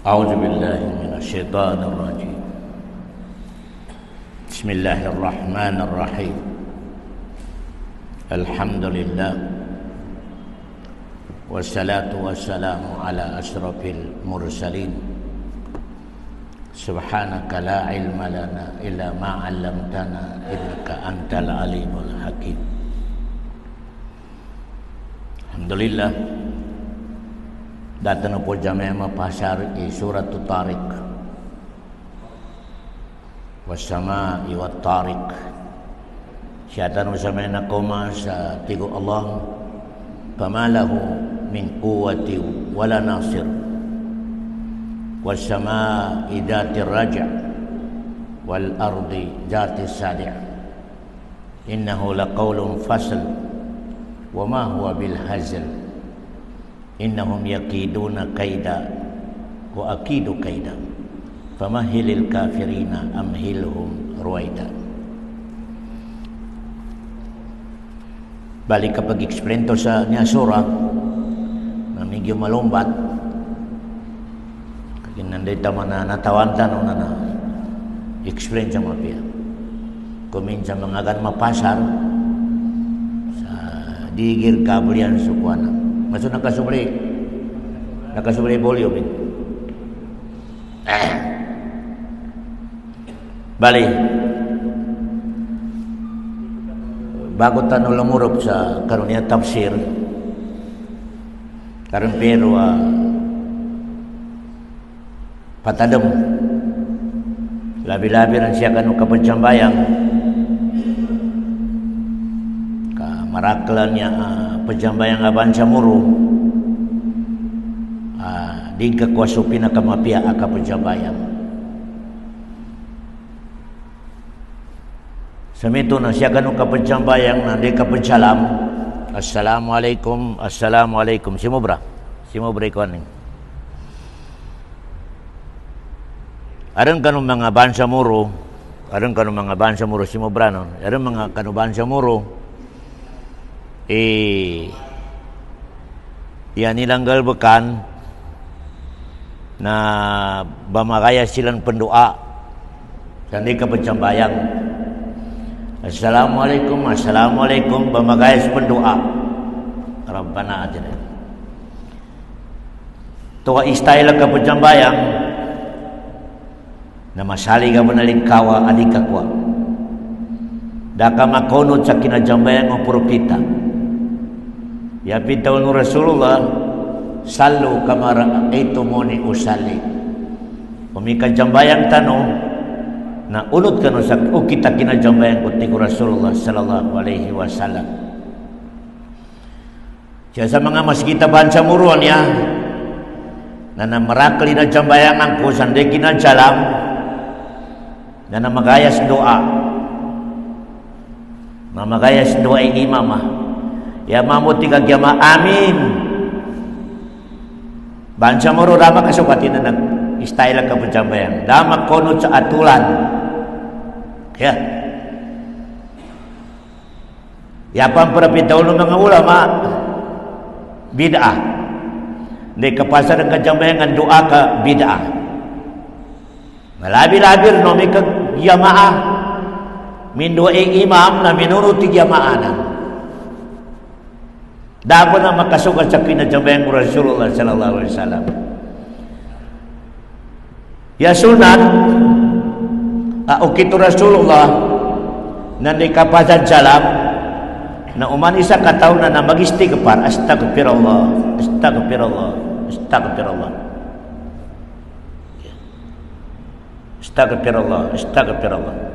أعوذ بالله من الشيطان الرجيم. بسم الله الرحمن الرحيم. الحمد لله والصلاة والسلام على أشرف المرسلين. سبحانك لا علم لنا إلا ما علمتنا إنك أنت العليم الحكيم. Alhamdulillah, datang po jamaah pasar surat Tariq wasama'i wat tariq. Syaitan usamana koma sa tigo Allah famalahu min quwwati wala nasir wasama'i dhatir raja' wal ardi dhati sadi' innahu laqawlun fasl wa ma huwa bil hazl innahum yakiduna kaida wa akidu kaida famahilil kafirina amhilhum ruwaida. Balik kapag explain to sa niya surah na medyo malumbat kaya nandito man natawantan o na explain sa mga piya kuminsan mga gan mapasar sa digir kabulian sukwana masuk nakasubli volume balik bago tayo lumurop sa karunia tafsir karon pero patadem labi-labi ran siya kanu kapancambayang ka maraklannya pejambayang aban samuru di kakwasupin na kamapia aka pejambayang samito na siya kanu kapejambayang na di kapejalam assalamualaikum simobra ikaw ning aron kanu mga bansa muro simobra no aron mga kanu bansa muro yan nilanggal bekan na bamagaya silang pendua sandi kapecambayang assalamualaikum bamagaya si pendua Rabbana atina tuwa istayla kapecambayang na masali ka manalingkawa adikakwa daka makonod sa kinajambayang ng propita. Ya bitaw nu Rasulullah sallu kama ra'aitumuni usalli. Pamikajambayang tanong na unod kanu sa kita kinajambayang kuti ko Rasulullah sallallahu alaihi wasallam. Siya sa mga maskita bansa muruan ya na namarakli na jambayang ang kusande kinajalam na namagayas doa mamagayas doa imamah ya mamuti kagyama amin bansa moro dama kasukatin na nag-istyle ka pajambayan dama konot sa atulan ya pampirapitaw ng mga ulama bid'ah hindi kapasa ng kajambayan ang doa ka bid'ah malabi-labir no may kagyamaah min doa imam na minunuti gyamaanan dabo na makasukat sa kinajambayang Rasulullah sallallahu alaihi wasallam. Ya sunat ukito Rasulullah na nikapasan salam na umani sa kataw na mag-istighfar astagfirullah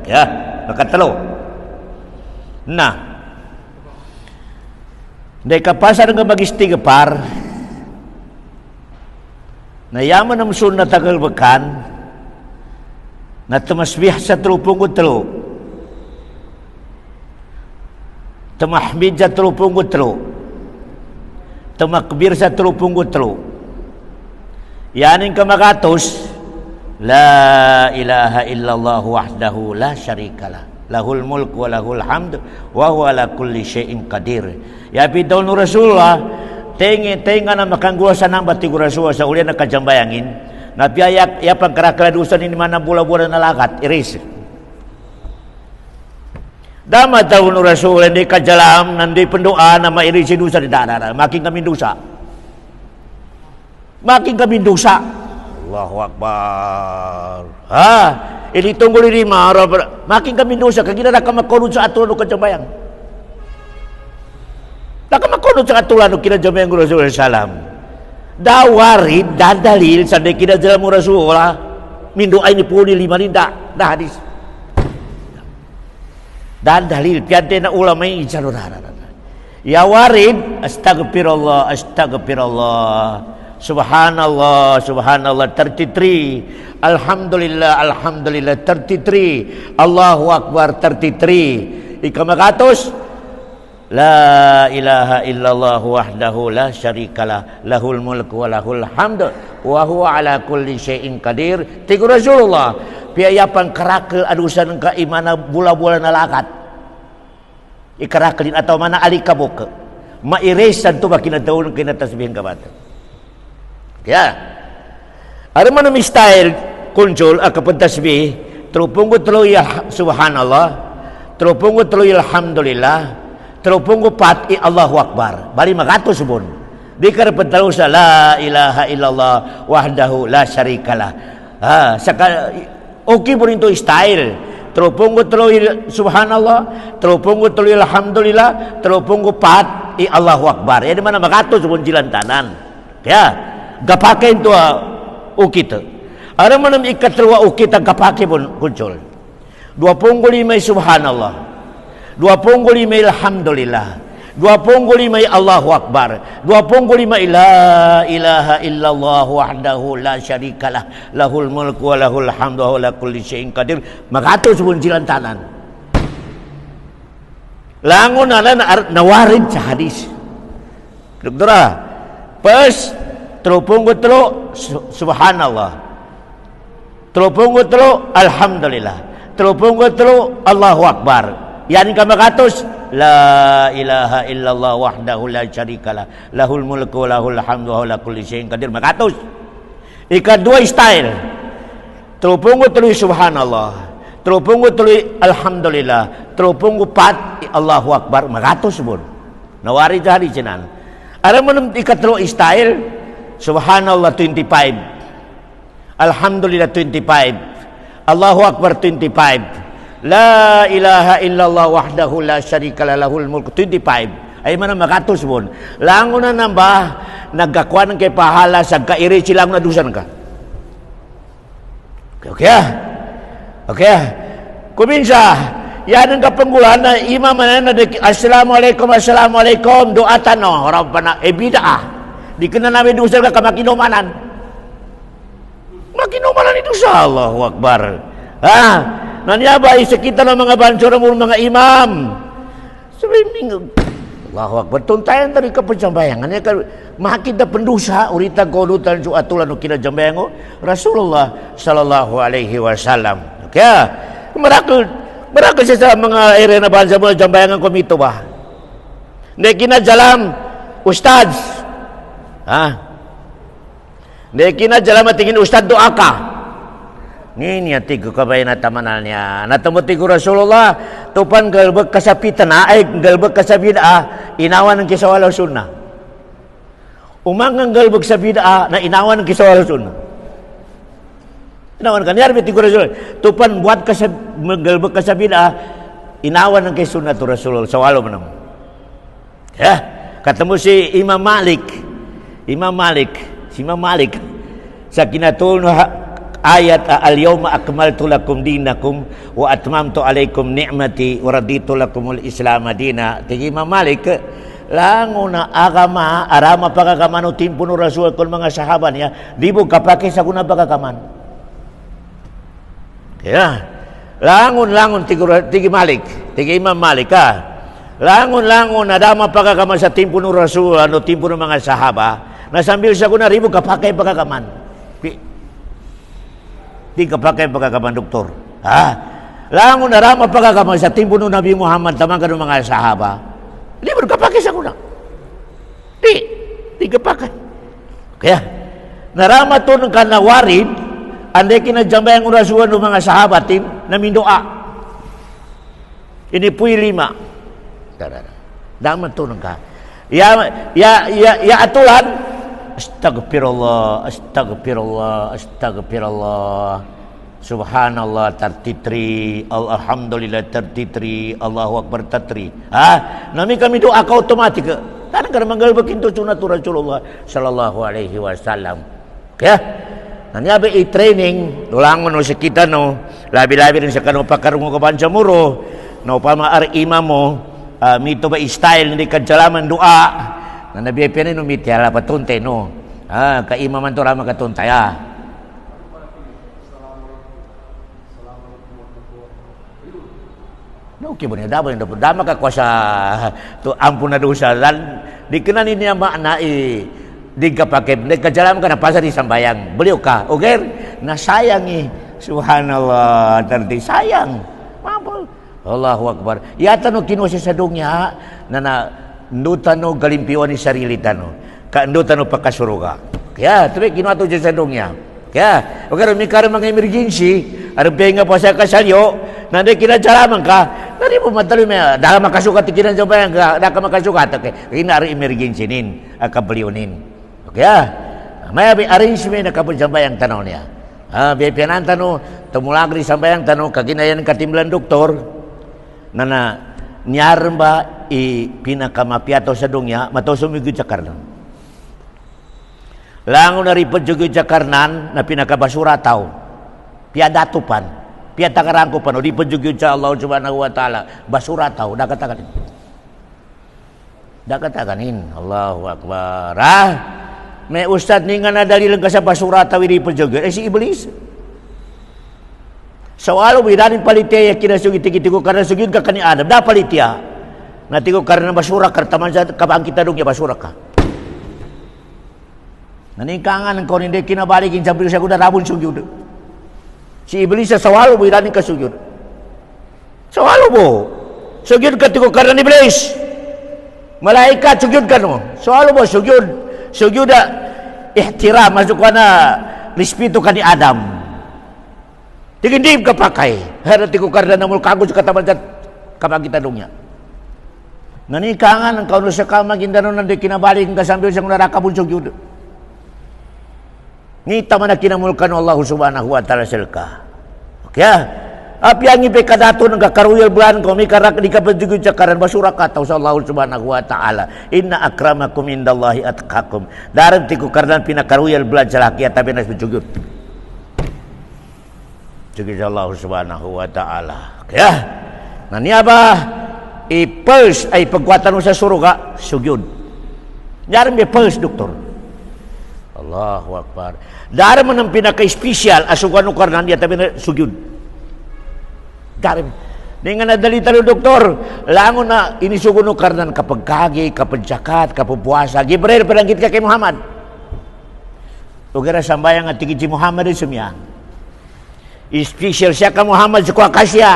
ya makatalo na dahil kapasar nga mag-istighfar na yaman ang sun na tagalbakan na tumasbih sa 33 tumahmid sa 33 tumakbir sa 33 yanin ka magatos la ilaha illallah wahdahu la syarikalah lahul mulk wa lahul hamd wa huwa ala kulli syai'in qadir. Ya bidol nu Rasulullah tenga na makangguwa sa nang bati Rasulullah sa uli na kajambayangin Nabi ayak ya pangkarakala dusan ini mana bola-bola nalakat iris. Dama tahun Rasul di kajalam nanti pendoa nama irisi dosa di darah makin kami dosa. Makin kami dosa. Allahu Akbar. Ini tunggu di lima makin kami dosa kagina dah kama kono sa atulan ka jambayang. Dah kama kono sa atulan kina jambayang Rasul sallam. Dawarid dan dalil sandai kita jalan Rasulullah mindu ini puni lima linda dah hadis dan dalil piante na ulama ini jalur ya warid astagfirullah subhanallah 33 alhamdulillah 33 Allahu Akbar 33 ikamakatos La ilaha illallah wahdahu la syarikalah lahul mulku wa lahul hamdu wa huwa ala kulli syai'in qadir. Tiga Rasulullah piayapan kerakel adusan ka imana bula-bula nalakat ikarakelin atau mana ali kabuke mairesan tu bakina taun kina tasbihin ka bata ya ada mana style kunjul akapan tasbih terupunggu telu ya subhanallah terupunggu telu alhamdulillah terupunggu pat Allahu Akbar bali magatos bun dikar pentalusa la ilaha illallah wahdahu la syarikalah saka okay pun itu style terupunggu telu subhanallah terupunggu telu alhamdulillah terupunggu pat Allahu Akbar ya di mana magatos bun jilantanan ya gapake itu okay tu ada mana ikat telu okay ta gapake pun kuncul 25 subhanallah 25 alhamdulillah 25 Allahu Akbar 25 la ilaha illallah wahdahu la syarikalah lahul mulku wa lahul hamdu wa ala kulli syai'in qadir magatos pun jilantanan langun ala nawarid sa hadis doktora pas terupunggu telu subhanallah terupunggu telu alhamdulillah terupunggu telu Allahu Akbar yani kamakatos la ilaha illallah wahdahu la syarikalah lahul mulku wa lahul hamdu wa ala kulli syai'in qadir makatos ikat dua style terupunggu telu subhanallah terupunggu telu alhamdulillah terupunggu pat Allahu Akbar makatos pun nawari jadi cenan ada menum ikat telu style subhanallah 25 alhamdulillah 25 Allahu Akbar 25 La ilaha illallah wahdahu la syarikalah lahul mulku 25 ay mana makatos pun langon na nambah nagakuan kay pahala sa kairi silang na dusan ka okay kuminsa yan ang kapanggulan na imam na assalamualaikum doa tano rabbana bidah di kena namin dusan ka makinumanan itu sa Allahu Akbar nanyaba kita ng mga bansura mo mga imam sabihin Allahu Akbar tuntayan tadi kapajambayangan makita pendosa urita kodutan su atulan kina jambayango Rasulullah sallallahu alaihi wasallam kaya merakul sa mga ere na bansa mo jambayangan komito ba hindi kina jalam ustad hindi kina jalam atingin ustad doa ka ini tigo kabay na tamanal niya. Natamo tigo Rasulullah tupan galbag kasapitan galbag kasabida inawan ng kisawala sunnah. Umangang galbag sa bida na inawan ng kisawala sunnah. Inawan kan yarbi tigo Rasulullah tupan buat galbag kasabida inawan ng kisunna tu Rasulullah sawalo manam. Ya, ketemu si Imam Malik sa kinatul ayat al-yawma akmaltu lakum dinakum wa atmamtu alaikum ni'mati wa raditu lakumul islam madina tigi Imam Malik languna agama arama pagagaman no timpo no Rasul kon mga sahabat niya di mo kapake sa kuna pagagaman kaya langun tigi Imam Malik langun adama pagagaman sa timpo no Rasul ano timpo no mga sahabat na sambil sa kuna ribo kapake pagagaman di kapakai pagkakaman doktor langon na rama pagkakaman sa timpo ng Nabi Muhammad tamang kanong mga sahaba di mo kapakai sa kuna di kapakai kaya naramatun kana warid andai kina jambayang urasuan ng mga sahabatin na mindoa. Ini pui 5. Damatun ka. Ya atulan. Astagfirullah, astagfirullah, astagfirullah. Subhanallah 33, alhamdulillah 33, Allahu akbar 33. Nami kami doa ka otomatik. Tanang ka manggal bakinto sunatu Rasulullah sallallahu alaihi wasallam. Kaya nani abe i-training ulangon no sa kita no. Labi-labi rin sa kanu pakarungo ka bansa muro. No pamaar imamo mito ba style hindi kadjalaman doa. Na nabi piano mitiala patunte no. Ka imaman to rama katuntaya. No, kaya dapat yang dama ka kuasa tu ampun na dosa dan dikenan ini makna di ka pakai di kajalam ka na pasar di sambayang beliau ka okay na sayangi subhanallah terdi sayang apa Allahu akbar ya tano kino sa sadungnya na ndutano galimpiwan ni sarili tano ka ndutano pakasuruga kaya tuwi kino ato sa sadungnya kaya okay mi karon mga emergency aron penga pa sa kasalyo nanti kina jalaman ka nari po matalo may daka makasukat kina jalaman ka daka makasukat kina ari emergency nin akabliunin okay may arrangement na kapag sambayang tanaw niya biyanan tano tumulagri sambayang tano kaginayan katimlan doktor na nyaran ba pinakamapiato sa dungya matosumigid sa karnan langon na ripod jugid sa karnan na pinakabasura tao piadatupan Pia takarangko pano di pejugyo sa Allah Subhanahu wa taala basura tau dakatakanin. Allahu akbar. May ustad ningan na dalilan ka sa basura tau di pejugyo si iblis. Sawalo bidanin palitya kinasugi tikitigo karena sugid ka kani Adam da palitya. Natigo karena basura kartaman sa kabang kita dong ya basura ka. Naningkangan ko hindi kinabalikin sa bilo sa kuda rabon sugid. Si iblis sa sawalo mo iraning kasugyod. Sawalo mo. Sugyod ka tigo karna ni iblis. Malaikat sugyod ka no. Sawalo mo sugyod. Sugyod na ihtiram. Masuk ka na respeto ka ni Adam. Tigindib ka pakay. Hara tigo karna na mul kagos kataman sa kapagitanong niya. Nanikangan ang kauno sa kamagindanon na di kinabalik ka sambil sa narakabun sugyod. Ngita man na kinamulkan Allah Subhanahu wa ta'ala silka. Okay api ang ipekadato ng kakaruyal bulan ko, may karak di kapagdigod sa karan, basura kataw sa Allah Subhanahu wa ta'ala. Inna akramakum indallahi atqakum. Daram ti ko karnan pinakaruyal bulan sa laki at tabi na sujud. Sujud sa Allah Subhanahu wa ta'ala. Kaya, naniya ba, i-pulse ay pagkuatan mo sa suruga, sujud. Daram may pulse, doktor. Allahu akbar. Dari mo ng pinaka-special asukan ng karnan niya tabi na sujud. Dari mo. Dengan nadalita ng doktor, langon na inisugon ng karnan kapag kagi, kapag jakat, kapag puasa. Gibril, palangit ka kay Muhammad. Ugara sambayang at tigit si Muhammad din sumya. Special siya ka Muhammad sa kuwakasya.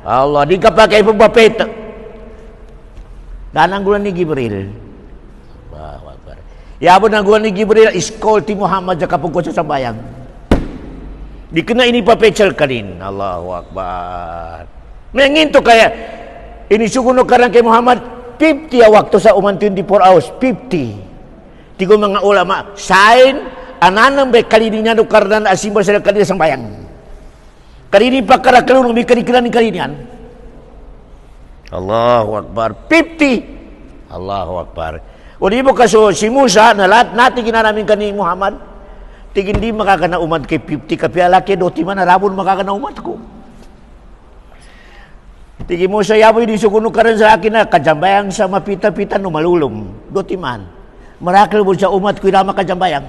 Allah, di ka pa kayo pagbapit. Dananggulan ni Gibril. Yabon ang guwan ni Gibril, iskol ti Muhammad sa kapungkot sa sambayang. Di kena ini papechal kanin. Allahu akbar. Menginto kaya, inisuguno karang kay Muhammad, 50 waktu sa uman 24 hours, 50. Tigo mga ulama, sign, ananang bay kalininya no karnan asimba sa kanina sambayang. Kalini pa karakalunong may kanikilan ni kalinian. Allahu akbar. 50. Allahu akbar. O di mo kaso si Musa na lahat natin ginanamin ka ni Muhammad, tigin di makakana umad kay 50 kapialaki do ti man narabon makakana umad ko. Tigi Musa yaboy di suguno ka rin sa akin na kajambayang sa mapita-pita no malulom do ti man. Marakil mo sa umad ko irama kajambayang.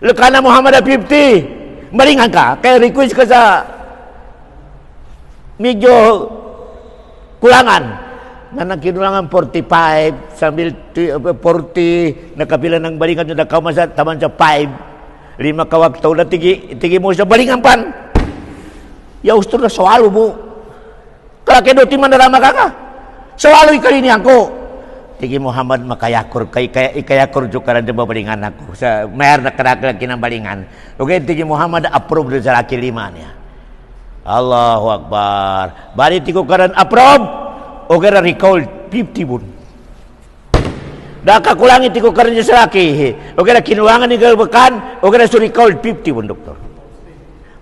Lekana Muhammad na 50, maringan ka, kaya request ka sa medyo kulangan. Na nagkinulangan 45 sambil 40 nakapila ng balingan na kamasa taman sa 5 5 kawaktaw na tigi mo sa balingan pan ya usto na sawalo mo kaya kedo ti manarama ka sawalo ikalinihan ko tigi Muhammad makayakur kay ikayakur juga ran babalingan aku sa mayar na kadak kinambalingan oke tigi Muhammad approve sa laki lima niya Allahu Akbar bali tigo karan approve oke ra recall 50 bun da kakulangi tigo karan sa laki oke ra kinuangan ni galbekan oke ra su recall 50 bun doktor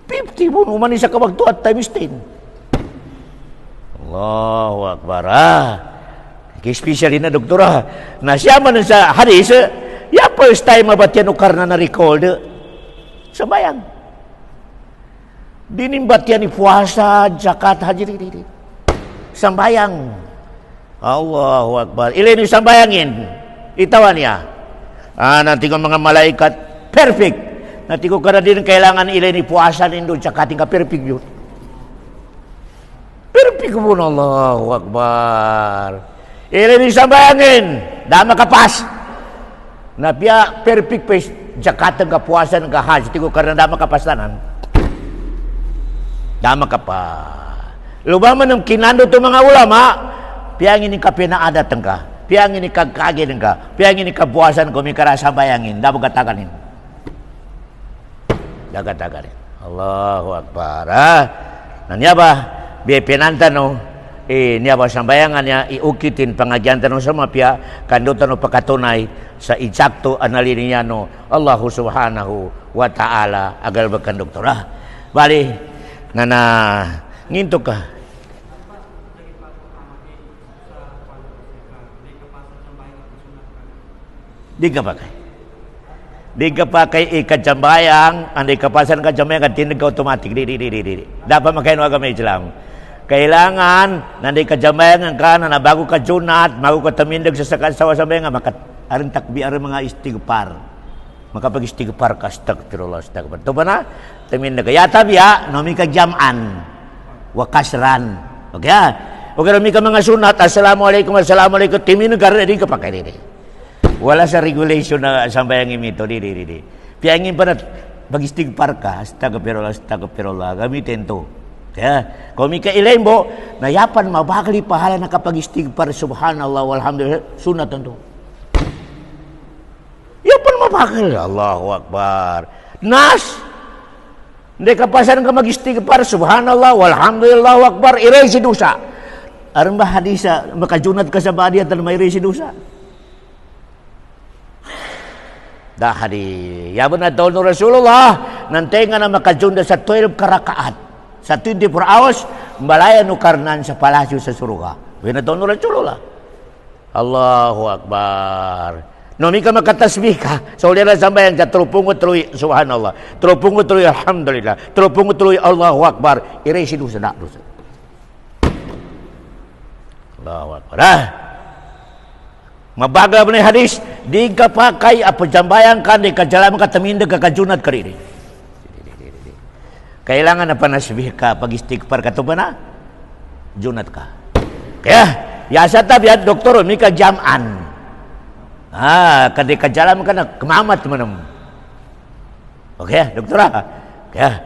50 bun umani sa kabagto at times 10 Allahu Akbar especially na doktora na siya man sa hadis ya first time mabatyan o karna na record sabayang dinimbatyan ni puasa zakat haji sambayang Allahu Akbar ilin yung sambayangin itawan niya nanti ko mga malaikat perfect nanti ko kada din kailangan ilin ni puasa nindo zakat nga perfect yun perfect po na Allahu Akbar ilin sambayangin dama kapas na pia perfect face jakatan ka puasan ka haji tigo karena dama kapasanan dama kapa lubama ng kinando to mga ulama piangin ni kapina ada tengka piangin ni kagkage tengka piangin ni kapuasan ko mi kara sambayangin dama kataganin dagataganin Allahu Akbar nanya ba biya pinantan no niya ba sambayangan niya iukitin pangagian tanong sa mapya kando tanong pakatunay sa eksakto analini niya no Allahu subhanahu wa ta'ala agal bakan doktora bali na nginto ka di ka pakai ikajambayang andai kapasan kajambayang tindig ka automatic di dapat makain agama Islam kailangan nanti kajamayan ka na bago ka junat bago ka tamindag sa sawa sabay nga aring takbi aring mga istighfar makapag-istighfar ka astagfirullah to ba na tamindag ka yata biya nomi ka jaman wa kasran okay okay nomi ka mga sunat assalamualaikum timinag ka di ka pakai di wala sa regulation na sambayang imito di piyangin pa na pag-istighfar ka astagfirullah gamitin to kaya, kung may kailembo, nayapan mabakali pahala na kapag istighfar, subhanallah, walhamdulillah, sunat ito. Yapan mabakali, Allahu Akbar. Nas, hindi kapasan ka mag-istighfar, subhanallah, walhamdulillah, Allahu Akbar, erase dosa. Aram ba hadisa, makajunat ka sa badi at may erase dosa? Dahari, yaban na taon ng Rasulullah, nantenga na makajunda sa 12 karakaat. Sa 24 hours, malaya no karnan sa palasyo sa suruga. Winadon no Rasulullah. Allahu Akbar. No mi ka makatasbih ka. So ulira sambayan sa trupungot tuloy subhanallah. Trupungot tuloy alhamdulillah. Trupungot tuloy Allahu Akbar. Erase dosa na dosa. Allahu Akbar. Mabaga ba ni hadis? Di ka pakai apa jambayan ka di kajalam ka tamindag ka kajunat kariri. Kailangan na panasbih ka pag istighfar ka to ba na junat ka kaya yasa tabiat doktor mi ka jaman kadi ka jalan ka na kemamat manam okay doktora kaya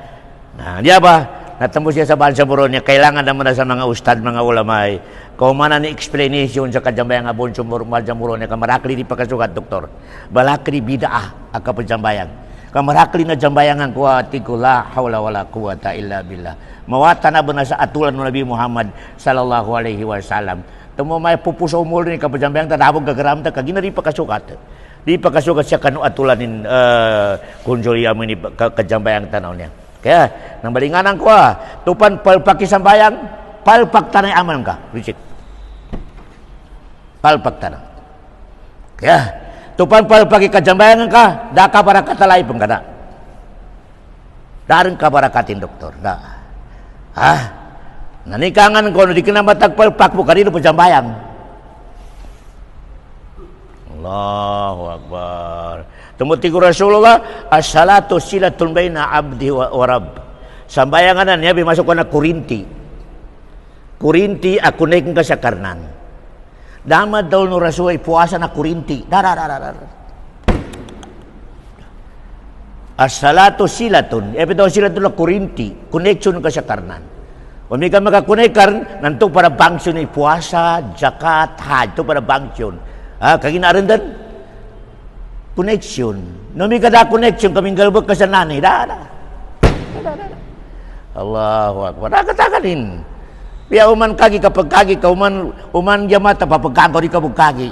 nah dia ba natembus siya sa balsa buron niya kailangan naman sa mga ustad mga ulamay kung mana ni explanation sa kajambayang abon sumur maljamuron niya kamarakli di pagkasukat doktor balakri bid'ah aka pajambayang kamarakli na jambayangan kuwati ko la hawla wala quwata illa billah mawata na ba na sa atulan ng Nabi Muhammad sallallahu alaihi wasallam tumo may pupuso umul ni kapajambayang tadabog gagaram ta kagina di pakasukat siya kanu atulanin kunjoliya mo ni kajambayang tanaw niya kaya nang balinganan ko tupan palpaki sambayang palpak tanay aman ka Richard palpak tanay kaya tupan palpaki kajambayangan ka daka para katalay pun kada daring kabarakatin doktor nanikangan ko di kinamatag palpak mo kanino pajambayang Allahu Akbar tumuti ko Rasulullah as-salatu silatun baina abdi wa rabb sambayangan niya bimasok ko na Korinti ako naik ka sa karnan Dama daw no Rasul puasa na Korinti. As-salatu silatun. Daw silatun na Korinti. Connection ka sa karnan. Kung may ka makakonekar, nanto para bangksyon puasa, zakat, haj. Ito para bangksyon. Kagina arendan connection. Nami kada connection kaming galbek kasanani. Da. Allahu Akbar. Katakalin. Biya uman kagi kapag kagi ka uman jamaat papagkanto di kapag kagi.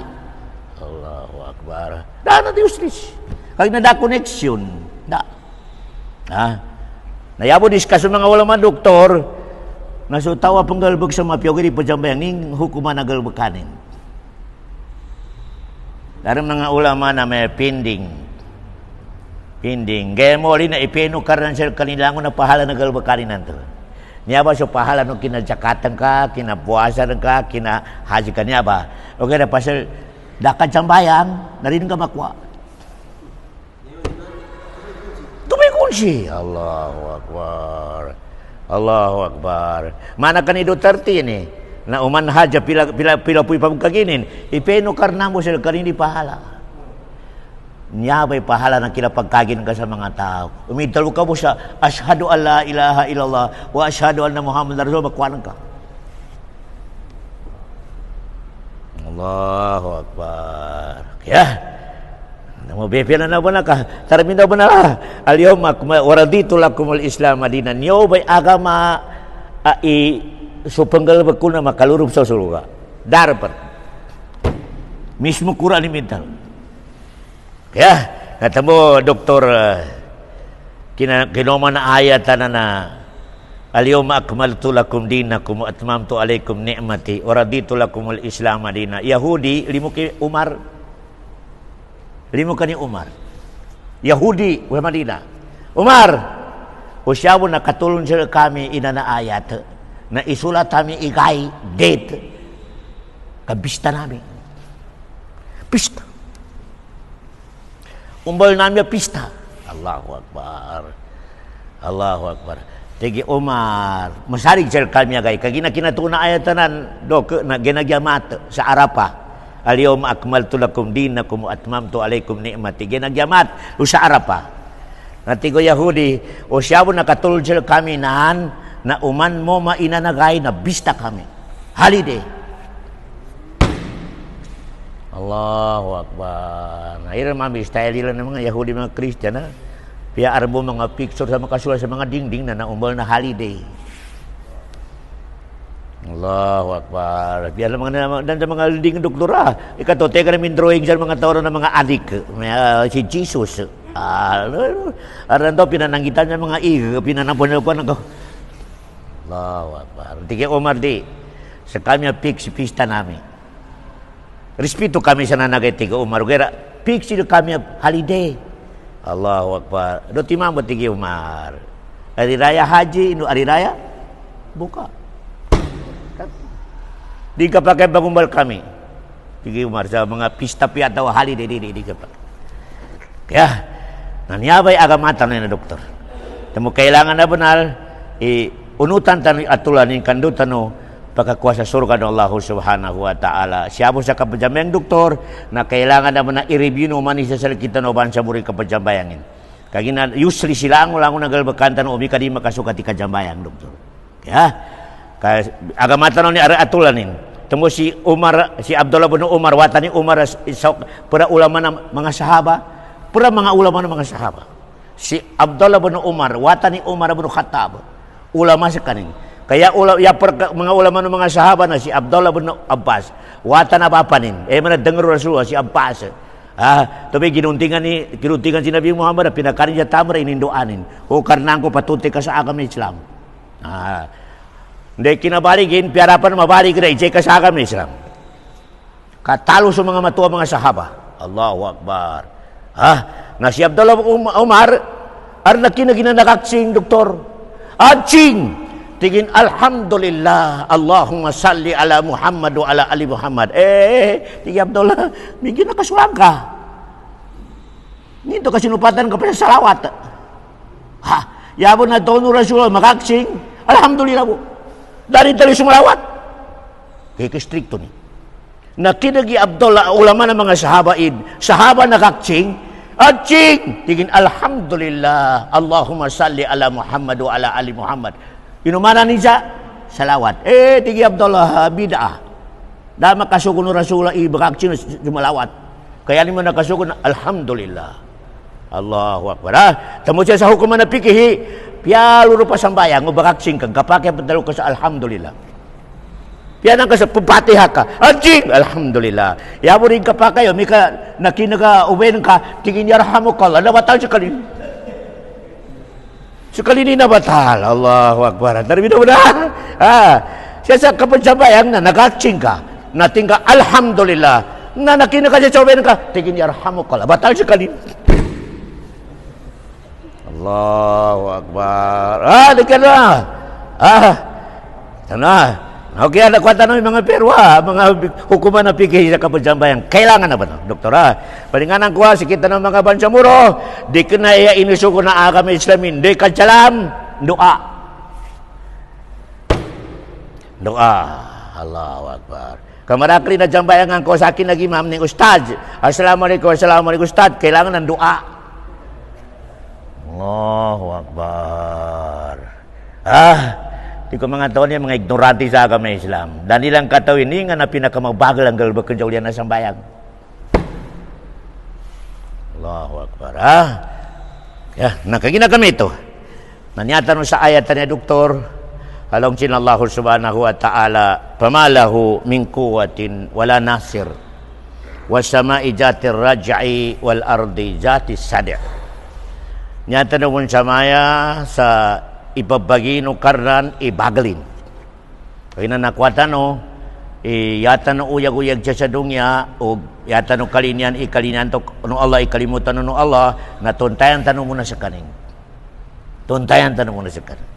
Allahu Akbar. Da na diuslis. Kagina da connection. Da. Nayabo diskus mga ulama doktor nasutawa penggalbeg sa mapyo di pajambayang ning hukuman na galbekanin. Dari mga ulama na may pending. Gaya mo rin na ipinukar ng sir kanilango na pahala na galbekanin nanto. Niya ba so pahala no kinajakatan ka, kinapuasan ka, kinahaji ka niya ba? O kaya pasal dakad jambayang narin ka makwa. Tumikunsi. Allahu Akbar. Allahu Akbar. Mana kan itu Duterte ini? Na uman haja pila puy pagkaginin. Ipinukar na mo sila kanini pahala. Niya ba'y pahala na kila pagkagin ka sa mga tao. Umidalo ka mo sa ashhadu an la ilaha illallah wa ashhadu anna Muhammad Rasul magkuhanan ka. Allahu Akbar. Kaya mo bepela na ba na ka? Taramin na ba na? Al-yawma waraditu lakumul Islam madinan. Niyo ba'y agama supenggal bakuna makalurup sa surga. Dapat. Mismo Quran mental. Ya, kata mo doktor kinoma na ayatan na al-yawma akmaltu lakum dinakum wa atmamtu alaikum ni'mati wa raditu lakumul Islam madina. Yahudi limu ki Umar. Limu kani Umar. Yahudi wa Madinah. Umar, usyabu na katulon sila kami ina na ayat na isulat kami igay date kabista namin. Pista. Umbal namin pista. Allahu Akbar. Allahu Akbar. Tegi Umar, masarig sir kami agay kagina kinatuna ayatanan dok na ginagyamat sa Arafah. Al-yawma akmaltu lakum dinakum wa atmamtu alaikum ni'mati. Ginagyamat sa Arafah. Natigo Yahudi, o siyabo nakatulog sila kami na uman mo mainanagay na bista kami. Holiday. Allahu Akbar. Akhirnya mami style nila ng mga Yahudi, mga Christian na piyaar mo mga picture sa makasulat sa mga dingding na naumbal na holiday. Allahu Akbar. Piyaar mga dan sa mga dingding doktora. Ikato, teka namin drawing sa mga tao ng mga adik. Si Jesus. Aran daw pinananggitan ng mga pinanapunan ko. Allahu Akbar. Tika Umar di. Sa kami pista namin. Respeto kami sa nanagay tiga Umar. Kaya piksi kami holiday. Allahu Akbar. Do timam tiga Umar. Hari raya haji, inu hari raya buka. Di ka pakai bangumbal kami. Tiga Umar sa mga pista atau holiday di ka pakai. Kaya nanyabay agamatan na doktor. Temu kailangan na benar unutan tan atulan in kandutan no pagkakuha sa surga ng Allah subhanahu wa ta'ala. Siya po sa kapajambayang doktor na kailangan naman na i-review no man isa sa kita no ban sa muri kapajambayangin. Kagina usually sila ang ulang nagalbakantan o umika di makasukat ikajambayang doktor. Ya. Agamata no ni atulanin. Tunggu si Abdullah bin Umar watani Umar para ulama ng mga sahaba, para mga ulama ng mga sahaba. Si Abdullah bin Umar watani Umar bin Khattab. Ulama sa kaning. Kaya mga ulama ng mga sahaba na si Abdullah bin Abbas watan na papanin mana dengar Rasulullah si Abbas tapi kinuntingan si Nabi Muhammad pinakarin niya tamra inindoanin o karena ko patuti ka sa agama Islam hindi kinabaligin piarapan mabalik na ijay ka sa agama Islam katalo sa mga matuwa mga sahaba. Allahu Akbar. Na si Abdullah bin Umar arna kinaginanakaksing doktor Acing tingin alhamdulillah Allahumma salli ala Muhammad wa ala ali Muhammad. Tigi Abdullah mingin nakasulang ka. Nito kasinupatan ka pa sa salawat. Yabon na taon Rasulullah makaksing. Alhamdulillah po. Dari tali sumalawat. Kaya stricto ni. Nakinagi Abdullah ulama ng mga sahaba nakaksing. Acing tingin alhamdulillah Allahumma salli ala Muhammad wa ala ali Muhammad. Inumana niya salawat. Tigi Abdullah bid'ah. Da makasugon Rasulullah ibakaksin jumalawat. Kaya ni mo nakasugon alhamdulillah. Allahu akbar. Tamo siya sa hukuman na pikihi, piyalo pa sambayang ubakaksin kang kapake padalo ka sa alhamdulillah. Pianang ka sa pupatiha ka. Anjing alhamdulillah. Yabo rin kapake yo mika nakinaga uwen ka tingin yarhamukallah na batal sekali. Sekali ni na batal. Allahu akbar. Terbido na. Siya sa kapagsabayang na nagaksin ka. Nating ka alhamdulillah. Na nakinaga sa uwen ka tingin yarhamukallah. Batal sekali. Allahu akbar. Dekat na. Sana. Okay, ada kuatan ng mga perwa, mga hukuman na pikir sa kapagsambayan. Kailangan na ba ito, doktor? Palinganan ko, sikita ng mga bansamuro, di ka na inisuko na agama Islamin, di ka salam, doa. Doa. Allahu akbar. Kamarakli na jambayan ko sa akin naging imam ni Ustad. Assalamualaikum, Ustad. Kailangan ng doa. Allahu akbar. Di ko mga taon yan, mga ignorante sa agama Islam. Dan ilang kataw ini nga na pinakamagbagal ang galba kajaulian na sambayang. Allahu akbar. Nakagina kami ito. Nanyata no sa ayat ni Doktor, halong sinallahu subhanahu wa ta'ala, pamalahu min quwwatin wala nasir, wasama'i jatir raj'i wal ardi jatis sadi'. Nyata no sa maya sa ibabagino karnan ibagalin. Kaya na nakwatan no, yata no uyag-uyag siya sa dunya, o yata no kalinyan, ikalinyan to no Allah, ikalimutan no Allah, na tuntayan tanong muna sa kaning. Tuntayan tanong muna sa kaning.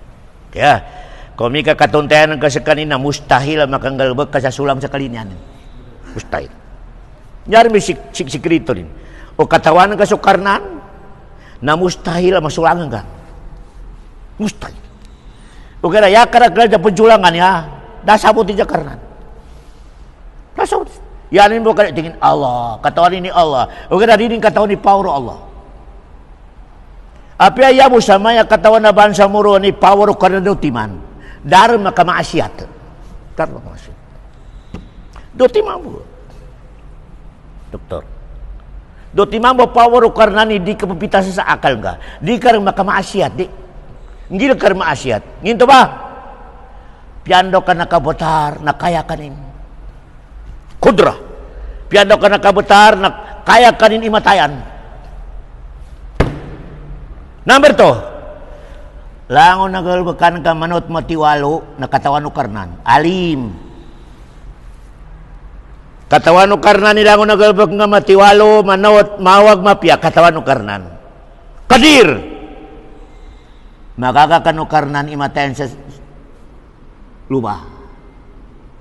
Kaya, kung may kakatuntayan ka sa kanin na mustahil makanggalbag ka sa sulang sa kalinyan. Mustahil. Nyari may sikreto rin. O katawanan ka sa karnan, na mustahil masulangan ka. Mustahil. O kaya yakarak sa penjulangan ya, dasabot niya karnan. Dasabot. Yanin mo kaya tingin Allah, katawan ni Allah. O kaya dinin katawan ni Pauro Allah. Api ayamu sama ya katawan na bansa muro ni Pauro karnan timan. Dharma kamaasiat. Dharma kamaasiat. Dotiman mo. Doktor. Dotiman mo Pauro karnan di kapapitasan sa akal ka. Di ka rin makamaasiat. Hindi ka rin maasiat. Nginto ba? Piando ka nakabotar na kaya kanin. Kudra. Piando ka nakabotar na kaya kanin imatayan. Number 2. Langon nagalbakan ka manot matiwalo na katawan o karnan. Alim. Katawan o karnan nilangon nagalbak nga matiwalo, manot, mawag, mapya, katawan o karnan. Kadir. Magkakakano karnan imatayan sa lupa.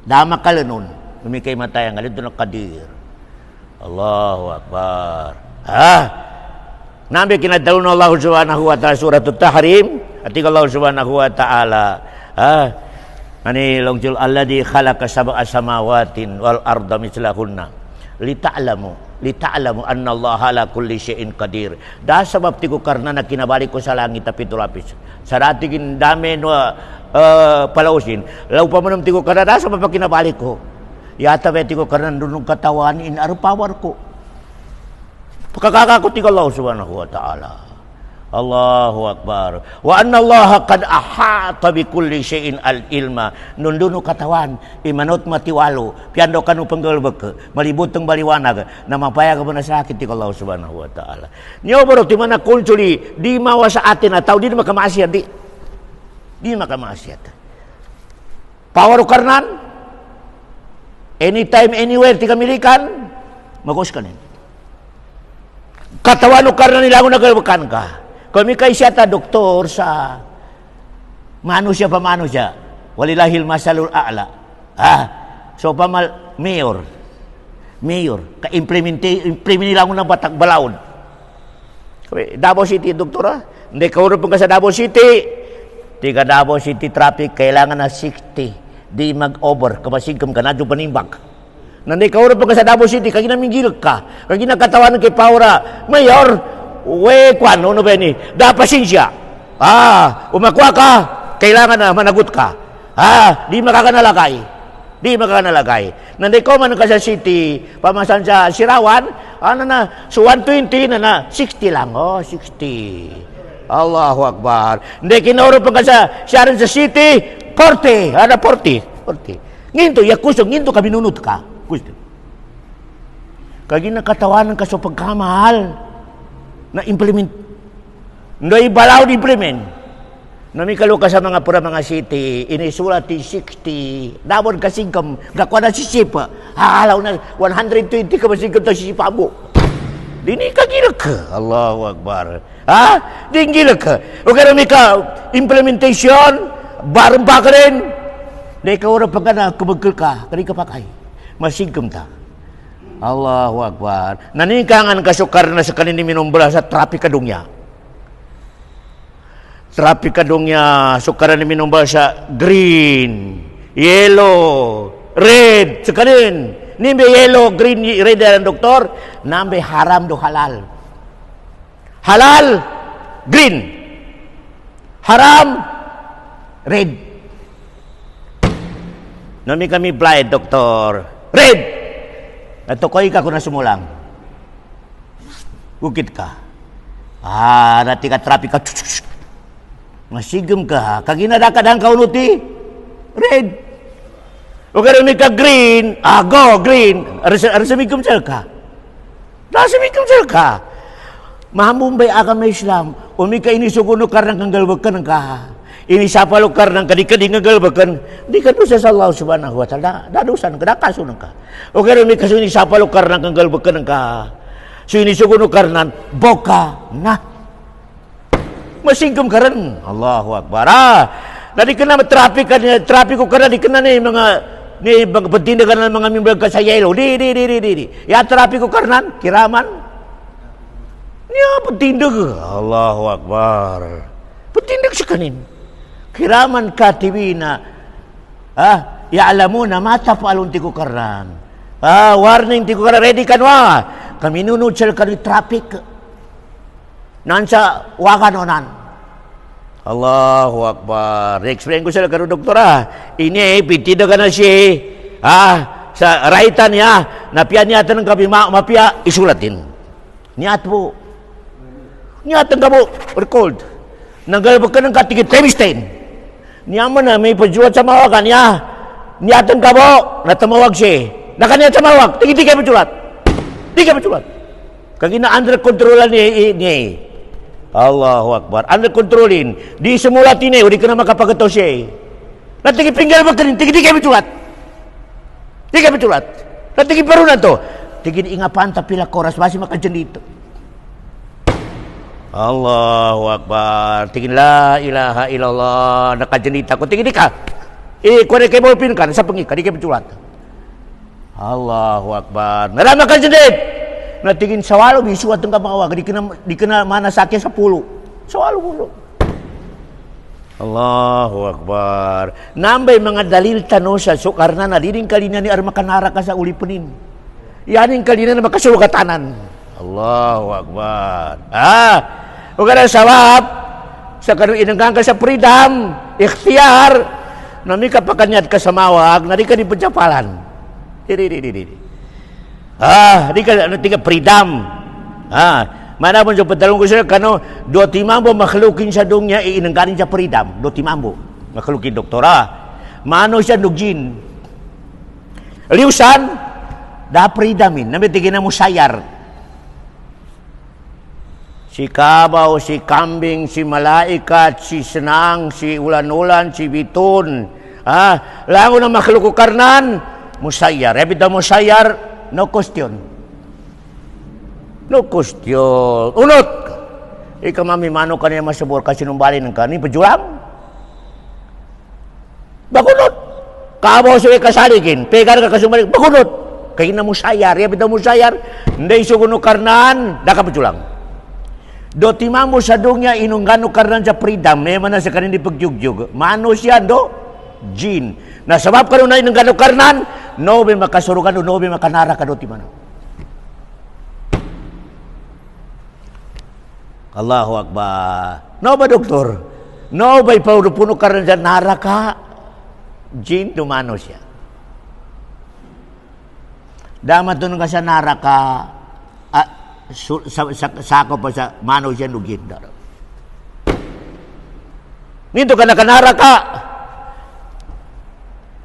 Dama kalanon. Lumikay matayan. Galito na kadir. Allahu akbar. Nabi kinadalo na Allah subhanahu wa ta'ala suratul Tahrim. At Allah subhanahu wa ta'ala. Manilong alladhi khalaqa sab'a samawatin wal arda mislahunna. Lita'lamu anna Allah ala kulli syai'in qadir. Dahil sabab tigo karna na kinabalik ko sa langit tapi tulapis. Saratigin dami no palausin. Lau pa manam tigo karna dahil sabab kinabalik ko. Yata ba tigo karna dunong katawan in arupawar ko. Pagkakakakot tigo Allah subhanahu wa ta'ala. Allahu akbar. Wa anna Allah qad ahata bi kulli syai'in al-ilma. Nunduno katawan imanot matiwalo piando kanu panggalbek malibut teng baliwanag na mapaya ka na sakit ti Allah subhanahu wa ta'ala. Nyo bro ti mana kunsuli di mawa sa atin ataw di makamaasiat di makamaasiat. Power karnan anytime anywhere ti kamilikan magos kanin. Katawan karnan nilangon nagalbekan ka. Kami kay siya ta doktor sa manusia pa manusia. Walilahil masalul a'la. So pamal mayor ka implementi lang ng batak balaod. Davao City doktora. Hindi ka urupin ka sa Davao City. Tiga Davao City traffic kailangan na 60. Di mag-over kapasigam ka na do panimbak. Nanday ka urupin ka sa Davao City kag ginamingil ka. Kag ginakatawanan kay Paura, Mayor, kwano no ba ni? Da pasensya. Umakwa ka, kailangan na managot ka. Di makakanalakay. Di maka nalagay. Nanday ko man ka sa city, pamasan sa Sirawan, so 120 na 60 lang. 60. Allahu Akbar. Hindi kinoro pa ka sa Sharon sa city, 40. 40. Nginto, yakusog, nginto ka binunod ka. Gusto. Kagi nakatawanan ka sa pagkamahal na implement. Hindi balaw di implement. Namikalo ka sa mga pura mga city, inisulat ti 60, damon ka singkam, gakuha na si Sipa, halaw na 120 ka masingkam ta si Sipa mo. Dini ka gila ka, Allahu Akbar. Di gila ka. O kaya ka implementation, barang pa ka rin. Di ka orang pagka na kumagkal ka, kani ka pakay, masingkam ta. Allahu Akbar. Nanikangan kasukar na sa kanini minumbra sa traffic kadungya. Traffic kadungnya sukaran minumbal sa green, yellow, red, sekarin. Nimbe yellow, green, red dan doktor, nambe haram do halal. Halal, green. Haram, red. Nami kami blind, doktor. Red. Natukoy ka kung nasumulang. Bukit ka. Nati ka traffic ka. Masigam ka, kaginadakadang kaunuti, red. O kaya may ka green, go, green. Arasamigam sal ka. Arasamigam sal ka. Mahamumbay aka may Islam, umika inisugunukar ng kanggalbakan ng ka. Inisapalukar ng kadikading kanggalbakan, di ka dosa sa Allah subhanahu wa ta'ala, dadusan ka, dakasunang ka. O kaya may kaso inisapalukar ng kanggalbakan ng ka. So inisugunukar ng boka na. Masingkam ka rin. Allahu Akbar. Nadi ka na traffic ko ka na, di ka na mga patinda ka na mga mimbrag ka sa yellow. Di. Ya traffic ko ka na, kiraman. Ya, patinda ka. Allahu Akbar. Patinda ka sa kanin. Kiraman ka, tiwi na, ya alam mo na, matapalong ti ko ka rin. Warning ti ko ka rin, ready ka na. Kami nunod sa kanil traffic. Nansa wakanonan. Allahu Akbar. Explain ko sila karo doktora. Ini pitida ka na siya. Sa raitan niya, napian niya ng kapi mapia isulatin. Niat po. Niatan ka po. Record. Nanggalabag ka ng katigit temistain. Niya mo na may pajuat sa mawagan niya. Niatan ka po. Natamawag siya. Nakaniat sa mawag. Tingin di kayo pajulat. Di kayo pajulat. Kagina under controlan niya. Allahu Akbar. Under controlin. Di semulat ini, di ka na makapagato siya. Natigi pinggal ba ka rin? Tigi di kayo bitulat. Di kayo bitulat. Natigi paru na to. Tigi ingapan tapila koras masih makadyan dito. Allahu Akbar. Tigi la ilaha illallah. Nakadyan dito ako. Tigi di ka. Kung na kayo mo pinkan, sa pangika, di kayo bitulat. Allahu Akbar. Narama ka dyan dito. Natingin sawalo bisuat ng kamawag di kena mana sakit sa pulo sawalo pulo. Allahu Akbar. Nambay mga dalil tano sa sukarna na diding kalina ni armakanara ka sa ulipunin. Yaning kalina na makasulukatanan. Allahu Akbar. O kada sawab sa kanu inanggang ka sa freedom, ikhtiar, nami kapakanyat ka sa mawag, na di ka di pencapalan. Di. Di ka tiga freedom. Mana pun sa padalong ko sila kano do timambo makhlukin sa dungnya iinangganin sa freedom. Do timambo makhlukin doktora. Mano siya nugjin. Liusan da freedomin. Namitigin na mo sayar. Si kabaw, si kambing, si malaikat, si senang, si ulan-ulan, si bitun. Lango na makhluk karnan, musayar. Ebit na musayar, no question. No question. Unot! Ika mami, mano ka niya masabor kasi numbali ng kanin, pajulam? Bagunot! Kabaw siya kasaligin, pegar ka kasumalik, bagunot! Kaya na musayar, ebit na musayar, hindi suguno karnan, daka pajulang. Do timamo sa dungya inunggano karnan sa freedom neman na sa kanin di pagjugjug mano siya do jin na sabab karon na inunggano karnan no be makasurugan no be makanara ka do timano. Allahu Akbar. No ba doktor? No ba puno karnan sa nara ka jin dumano siya. Dama tunong ka sa naraka, sako pa sa mano siya nugin. Nito ka na kanaraka.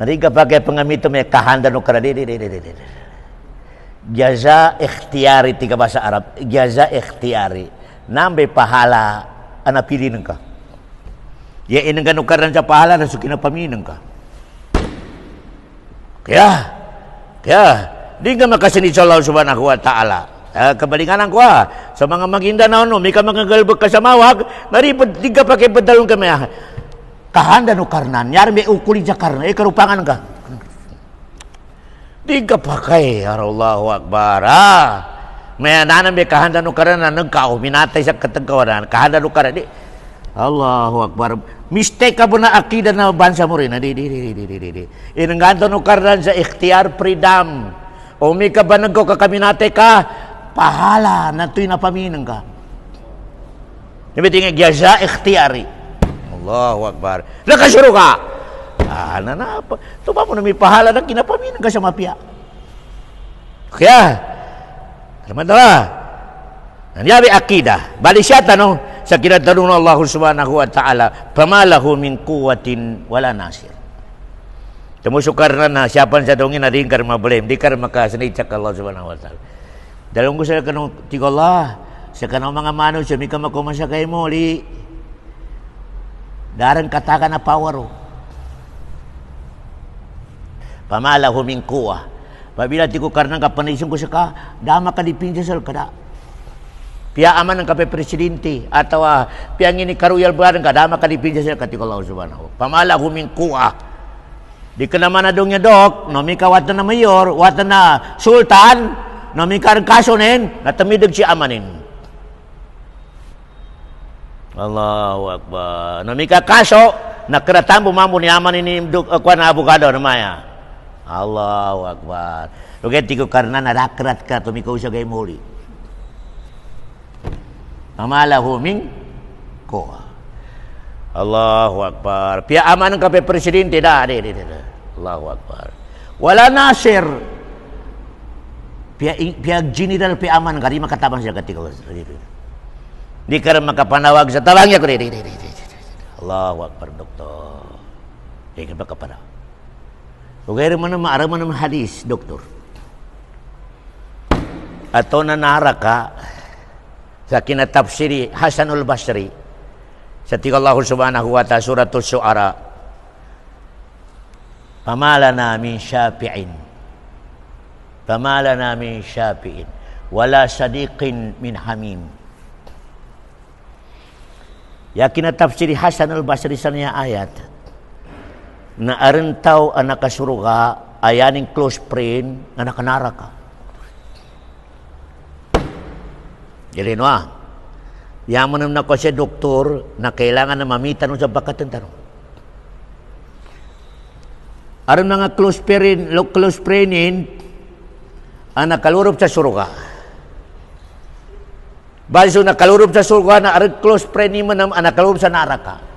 Nariga pa kaya pangamito may kahanda no kara. Jaza ikhtiyari, tiga bahasa Arab. Jaza ikhtiyari. Nambay pahala, anapilinan ka. Ya inang ganun karan sa pahala, nasukin na paminang ka. Kaya, di ka makasinit sa Allah subhanahu wa ta'ala. Kabalinganan ko sa mga maginda na ano, may ka magagalbog ka sa mawag, naripod, di ka pa kayo padalong kami. Kahanda no karnan, yari may ukulin sa karnan, karupangan ka. Di ka pa kayo, Allahu Akbar. May nanan may kahanda no karnan, nagkao, minatay sa katagkawanan, kahanda no karnan, Allahu Akbar. Mistake ka po na akida na bansa mo rin. Inangganto no karnan sa ikhtiyar freedom. O may ka ba nagko kakaminate ka, pahala na ito'y napaminang ka. Nabitin nga, gyaza ikhtiyari. Allahu Akbar. Nakasuro ka. Ito ba mo na may pahala na kinapaminang ka sa mapya. Kaya, naman na ba? Nangyari akida. Bali siya tanong, sa kinatanong ng Allah subhanahu wa ta'ala, pamalahu min kuwatin wala nasir. Tumusukar na siyapan sa dongin na din ka mablem, di ka makasanay sa Allah subhanahu wa ta'ala. Dalawang ko sa kanong tigo Allah, sa kanong mga mano siya, may kamakumasya kayo mo, darang kataka na power. Pamalahu min kuwa. Pabila ti ko karnang kapanaisyon ko siya ka, dama ka di pinsasal ka da. Pia aman ng kape presidente atau pia ngini karuyal barang kadama kadipinja sa katiko Allah subhanahu. Pamala huming kuha. Di ka naman na dong dok, no mi kawatan na mayor, watan na sultan, no mi karang kaso nen, natamidag si amanin. Allahu Akbar. No mi ka kaso, nakeratan bumamu ni amanin ni kuan na abogado namanya. Allahu Akbar. Lugat tiko karena nadakrat ka tumikaw siya gay muli. Amalahu min ko. Allahu Akbar. Pia aman ng kape presidente dah. Allahu Akbar. Wala nasir. Pia general pia aman kari makatabang siya ketika di ka makapanawag sa talangnya ko. Allahu Akbar doktor. Di ka makapanawag. Ugay man naman hadis doktor. Atau nanaraka sa kinatafsiri Hasanul Basri sa tiga Allah subhanahu wa ta'ala suratul Syu'ara, pamalana min syafi'in wala sadiqin min hamim. Ya kinatafsiri Hasanul Basri sa niya ayat na arentaw anak kasuruga ayaning close friend anak kanaraka. Jadi yang menurut ko siya doktor na kailangan na mamitan sa bakatan tanong. Aron mga close friend ang nakalurup sa suruga. Bali so nakalurup sa suruga na aron close friend mo ang nakalurup sa naraka.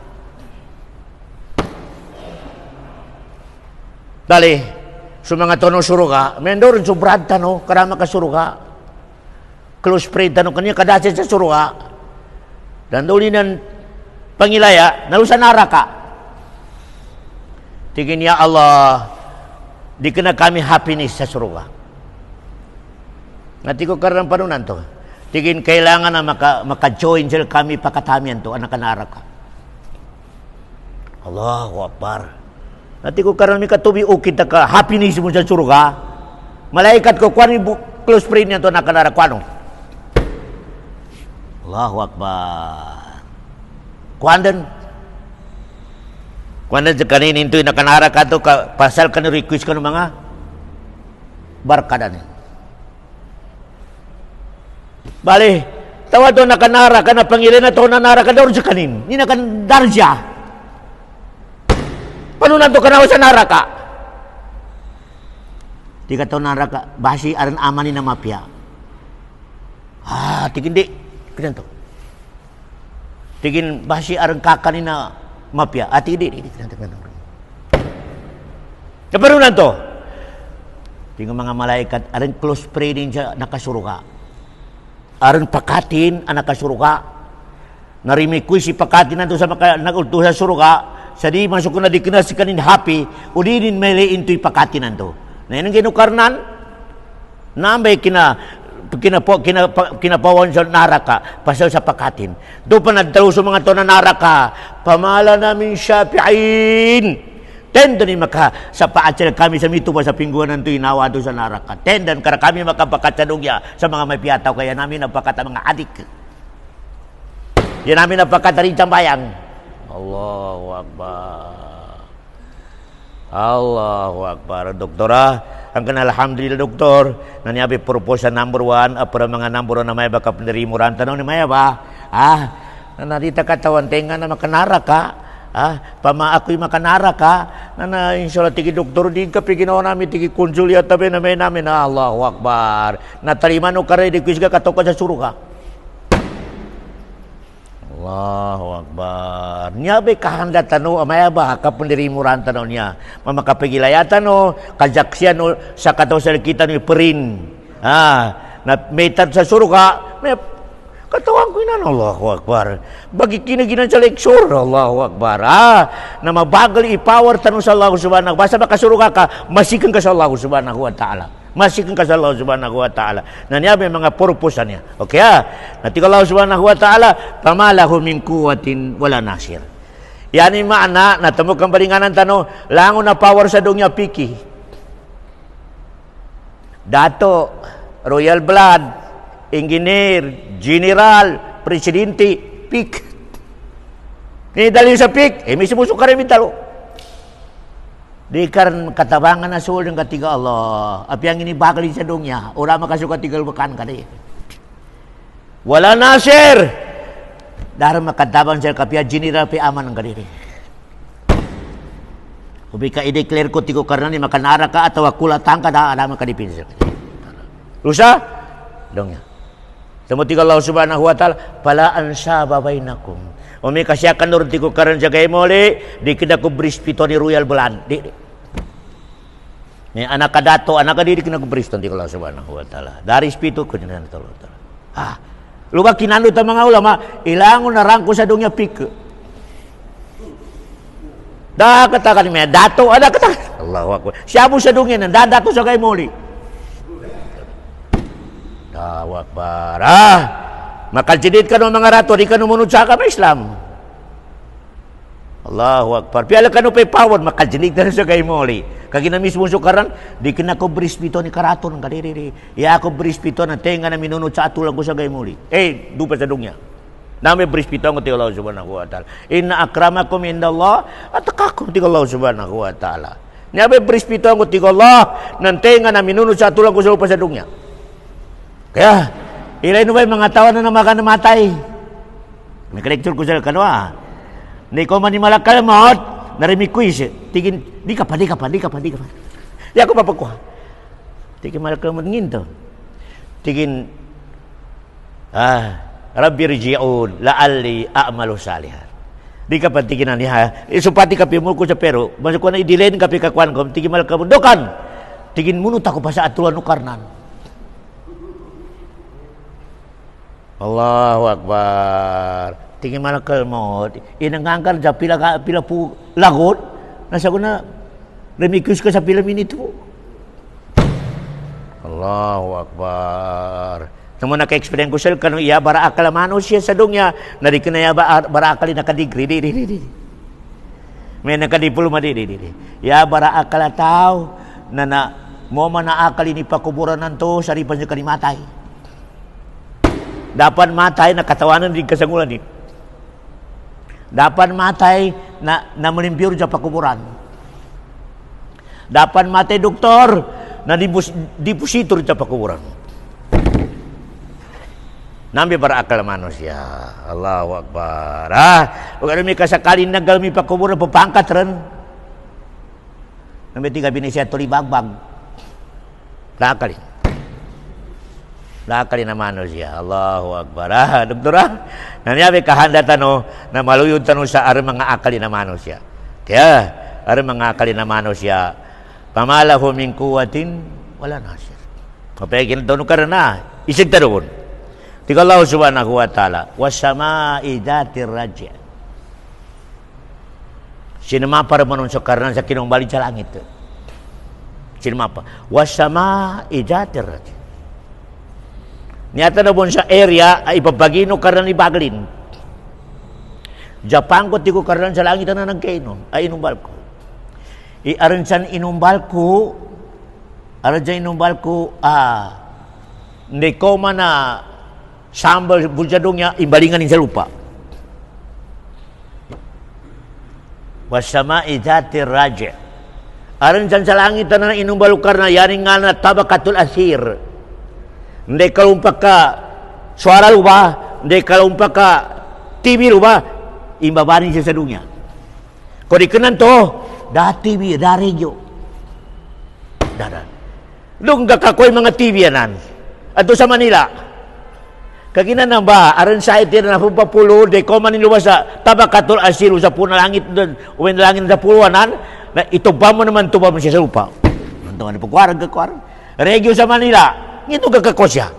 Dali, so mga tono suruga, mendor sobrad tano karama ka suruga. Close friend tanong kanya kadasya sa suruga dan ulinan pangilaya nalusan naraka. Tingin ya Allah, di kena kami happiness sa suruga. Ngati ko karang panunan to. Tingin kailangan na maka-join sila kami pakatamian to anak naraka. Allahu Akbar. Ngati ko karang may katubi ukit ka happiness mo sa suruga. Malaikat ko kuan close friend niya to anak naraka kuano. Allahu Akbar. Kuandan sa kaninin ito nakanara ka to pasal ka request ka ng mga barkadan. Bali, tawa to nakanara ka na pangilan na to nanara ka daw sa kanin. Ni nakandar siya. Paano na to kanawa sa naraka? Di ka to naraka, basi aran amanin na mapya. Tigindi. Ganito. Tigin basi arang kakanin na mapya. Ati di. Kaparunan to. Tinggal mga malaikat, aron close friend siya nakasuruga. Aron pakatin anak kasuruga. Narimi ko si pakatin nanto sa nagulto sa suruga, sa di masuk na di kena si kanin happy, udinin mele into'y pakatin nanto. Na yun ang ginukarnan, nambay kinapawan sa naraka, pasal sa pakatin. Doon pa nagtalo sa mga to na naraka, pamala namin syafi'in. Tenda ni maka sa paatsil kami sa mito sa pingguan nanto inawa do sa naraka. Tendan kara kami makapakatsadugya sa mga may piyataw kaya namin napakata mga adik. Yan namin napakata rin tambayang. Allahu Akbar. Allahu Akbar. Doktora, ang alhamdulillah doktor, nanyabi proposal number 1 para mga number 1 na may baka penerimuran tanong ni maya ba? Narita katawan tenga na makanaraka. Pama ako'y makanara ka na inshallah tigi doktor din ka piginawa namin tigi konsulya tabi na may namin Allahu Akbar natarima no kare di kuis ka katoka sa suruga Allahu Akbar niya kahanda tano amaya ba kapundirimuran tano niya mamakapigilaya tano kajaksian no sa kataw sa kita ni perin na metat sa suruga may katawan ko inan, Allahu Akbar. Bagi kinaginan sa leksyon, Allahu Akbar. Na mabagal i-power tanong sa Allah subhanahu wa ta'ala. Basta makasuruga ka, masikan ka sa Allah subhanahu wa ta'ala. Masikan ka sa Allah subhanahu wa ta'ala. Na niya may mga purpose niya. Okay Natika Allah subhanahu wa ta'ala, pamalahu min kuwatin wala nasir. Yan yung maana, natamok ang balinganan tanong, lango na power sa dong niya piki. Dato, royal blood, engineer, general, presidente, pik. Ini dalil sa pik, may sumusok ka rin talo. Di karan katabangan na sul ng katiga Allah. Api ang inibakal sa dongya, ora makasuka tigal bakan ka rin. Wala nasir. Dahil makatabang sa kapya, general pi aman ng kadiri. Ubi ka i-declare ko tigo karena ni makanara ka atau akulatang ka da ada makadipin sa kadiri. Rusa? Dongya. Semuti Allah subhanahu wa ta'ala pala ansaba bainakum. Umi kasyakan nur tiku karan jagai mole di kena ku brispito ni royal belan. Ni anak kadato anak kadiri kena ku brispito ti Allah subhanahu wa ta'ala. Dari spito ku dinan Allah. Luba kinanu ta mga ulama ilangon na rangko sa dunya pik. Da katakan mi dato ada kata. Allahu akbar. Siabu sa dunya nan dato sa kay mole. Allahu Akbar. Makaljidid ka ng mga rato, di ka numunod sa agama Islam. Allahu Akbar. Piala ka no pay power, makaljidid na sa kay moli. Kagina mismo sukaran, di ka na ko brispito ni karato ng kadiri. Ya ako brispito na tenga na minunod sa atulang ko sa kay moli. Dupa sa dungya. Nami brispito ang ti Allah subhanahu wa ta'ala. Inna akramakum indallah atakakum ti Allah subhanahu wa ta'ala. Nami brispito ang ti Allah nan tenga na minunod sa atulang ko sa dungya. Kaya, ilay no ba yung mga tao na namakan na matay? May kolektor ko sa kanwa. Hindi ko manimalak ka maot, narimik ko tigin, di ka pa. Di ako papakuha. Tigin malak ka matingin to. Tigin, Rabbi riji'un, la'alli a'malu salihan. Di ka pa tigin na niya. Supati ka pimul ko sa pero, masuk ko na idilayin ka pikakuan ko, tigin malak ka mundokan. Tigin munut ako pa sa atulan nukarnan. Allahu Akbar. Tingin malakal mo. Inangangkar sa pila po lagot. Nasa ko na remikus ka sa pila minito. Allahu Akbar. Namun naka-experience ko siya kanu iya bara akalamano siya sa dungya. Nari ka na iya bara akali nakadigri. May nakadiploma di. Iya bara akalatao na mo man na akali ni pakuburan nanto sa ripan siya kanimatay. Dapat matay na katawanan din kasangulan din. Dapat matay na melimpir sa pakuburan. Dapat matay doktor na dipositor sa pakuburan. Nambi para akal manusia. Allahu Akbar. Huwag may kasakalin na galmi pakuburan papangkat rin. Nambi tiga binisya tulibagbag. Nakalin. Nakali na manusia. Allahu Akbar. Doktora, nanyabi kahanda tano na maluyod tano sa aring mga akali na manusia. Kaya, aring mga akali na manusia, pamalahu min kuwatin wala nasir. Kapag doon ka na, isig taroon. Tika Allah subhanahu wa ta'ala, wasama'i dhatir raja. Sinamapa naman sa karnan sa kinumbalik sa langit. Sinamapa. Wasama'i dhatir raja. Niyata na bon sa area ay ipapagino karnan ni Baglin. Japan ko tigo karnan sa langit na nagkaino ay inumbal ko. Aransan inumbal ko hindi ko man na sambal bulsadong niya imbalinganin sa lupa. Wasama'i dhatir raja. Aransan sa langit na inumbal ko karna yaring nga na tabakatul asir. Hindi kalumpak ka suara lupa, hindi kalumpak ka TV lupa, imbabanin siya sa dunya. Kung di kanan to, dah TV, dah radio. Dah. Nung kakakoy mga TV yanan. Ato sa Manila. Kaginan na ba, aran sa iti na pupapulo, di ko manin lupa sa tabakatul asiru sa puna langit doon, uwin langit sa puluanan, na ituba mo naman tuba mo siya sa lupa. Mantungan na pagkuarang. Radio sa Manila. Itu kakakosya.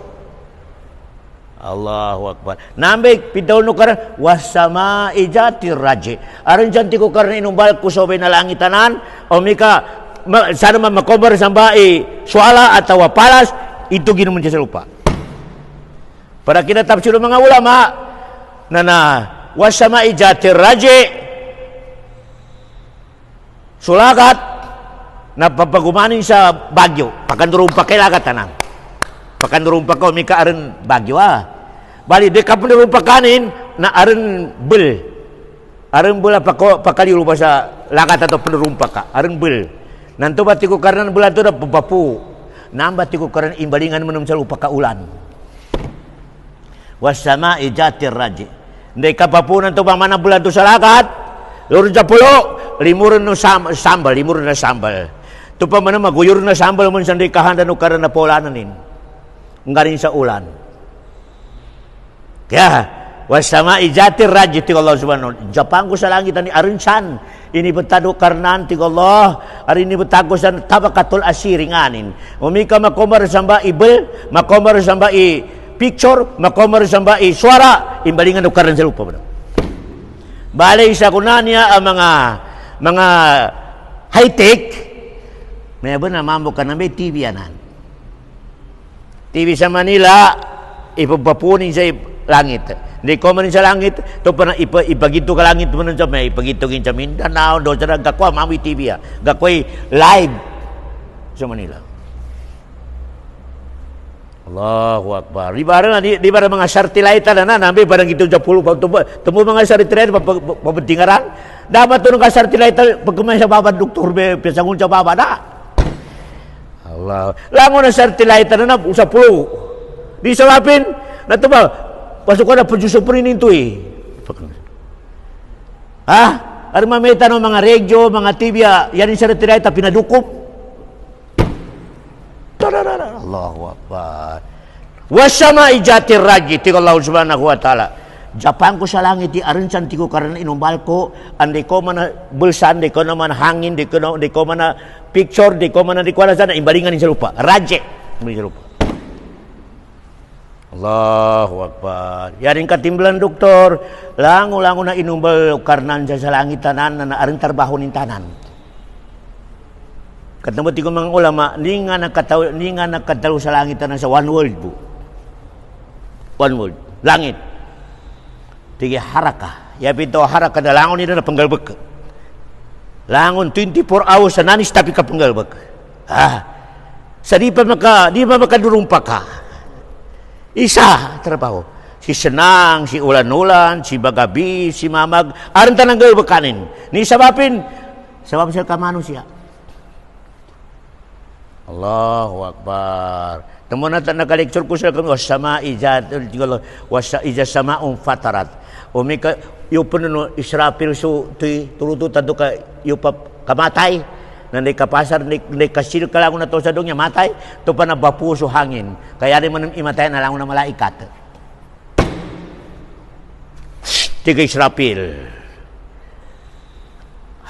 Allahu Akbar. Nambik pitaw no karan wasama'i dhatir raja. Aron janti ko karan inumbal ko sa na langitanan o mika sana man makobar sambai suala atau palas itu ginuman sa lupa. Para kita tafsir mga ulama na wasama'i dhatir raja sulagat na papagumanin sa bagyo pakandurong pakilagat tanan. Pakan rumpak ko mika aron bagyo bali de kapun rumpak kanin na aron bel pakali rupa sa lakat atau penurumpak ka aron bel nanto bati ko karnan bulan to na papapu nambati ko karan imbalingan menum sa lupa ka ulan wasama'i dhatir raja ndai kapapu nanto pamana bulan to sa lakat lurun sa pulo limuron no sambal to pamana maguyur na sambal mun sanday kahanda no karan na polananin ngarin sa ulan. Kaya wasama'i dhatir raja ti Allah subhanahu. Japan ko sa langit ni arinsan ini betado karnan ti Allah ari ini betago sa tabakatul asiringanin. Umika makomar samba ibel, makomar samba i picture, makomar samba i suara imbalingan do karnan sa lupa. Balay sa kunanya ang mga high tech may ba na mambo ka na may TV yanan. TV sa Manila, ipapapunin sa langit. Hindi ko manin sa langit, ito pa na ipagito ka langit mo sa may ipagitogin sa Mindanao, doon sa gakwa, mami TV gakway live sa Manila. Allahu Akbar. Di ba mga satellite na nabi, parang ito sa pulo, tamo mga satellite, papatingaran. Dapat ito ng satellite, pag kumain sa baba, doktor, pisangun sa baba na. Allah. Langon na satellite na sa pulo. Di sabapin, na ito ba, pasukan na pagsusuprin ito Ari mamita ng mga radio, mga TV, yan yung satellite, pinadukop. Allahu Akbar. Wasama'i dhatir raja, ti Allah subhanahu wa ta'ala. Japan ko sa langit, arinsan ti ko karena inumbal ko, andi ko mana bulsan, di ko naman hangin, di ko mana picture, di ko mana di ko sana imbalingan sa lupa. Raja, sa lupa. Allahu Akbar. Yaring katimbalan doktor, lango na inumbal karnan sa langit tanan na aring trabaho nin tanan. Katamo ti ko mga ulama, ni nga nakataw sa langit tanan sa one world po. One world, langit. Tigi haraka. Ya pinto haraka na langon nila na panggalbag. Langon 24 hours sa nanis tapi ka panggalbag. Sa di pa makadurumpa ka. Isa trabaho. Si Senang, si Ulan-ulan, si Bagabi, si Mamag, aran tanang galbag kanin. Ni sabab siya kamano siya. Allahu Akbar. Tamo na nakalecture ko sa kung wasama'i dhatir sama'un fatarat. Umika yupon no Israfil so tuluto tado ka yupap kamatay na ni kapasar ni kasil ka lang na to sa dunya matay to pa na bapuso hangin kaya rin man imatay na lang na malaikat. Tiga Israfil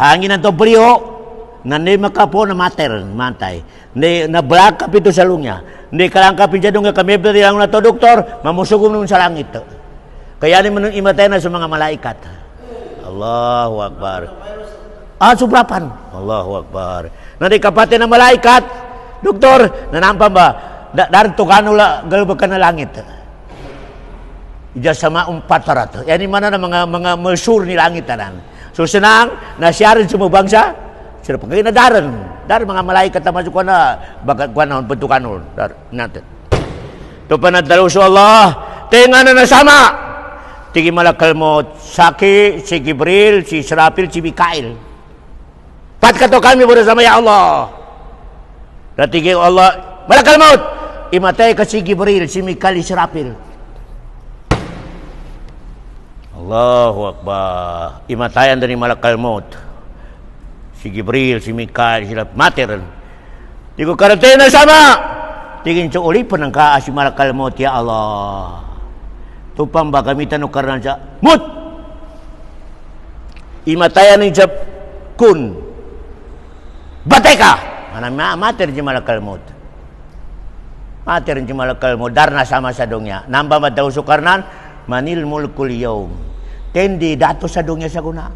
hangin na to brio na ni makapo na mater, matay. Ni nablakap ito sa lungya. Ni kalangkap ito nga kami lang na to, doktor, mamusugong nun sa langit. Kaya ni man imatay na sa mga malaikat. Allahu Akbar. Subrapan. Allahu Akbar. Nanti kapatid ng malaikat, doktor, nanampan ba? Dari tukano la galbag ka na langit. Ija sama 400. Yan mana na mga mesur ni langit tanan. So senang nasyarin semua bangsa. Sila pagkay na daran mga malaikat na masuk na bagat kuan na bentukan dar nanti. To panadalo sa Allah, tenga na nasama. Tigi malakal mo Saki, si Gibril, si Israfil, si Mikail. Pat kato kami bersama ya Allah. Tigi Allah malakal maut. Imatay ka si Gibril, si Mikail, si Israfil. Allahu Akbar. Imatayan dari malakal maut. Si Gibril, si Mikail, sila mater. Di ko karatay na sama. Tingin sa ulipan ng kaas si malakal maut, ya Allah. Tupang ba kami tanong karena sa mut. Imatayan ni sa kun. Batay ka. Mater si malakal maut. Mater si malakal maut. Darna sama sa dongya. Namba madaw sukarnan. Manil mulkul yaum. Tendi dato sa dongya sa guna.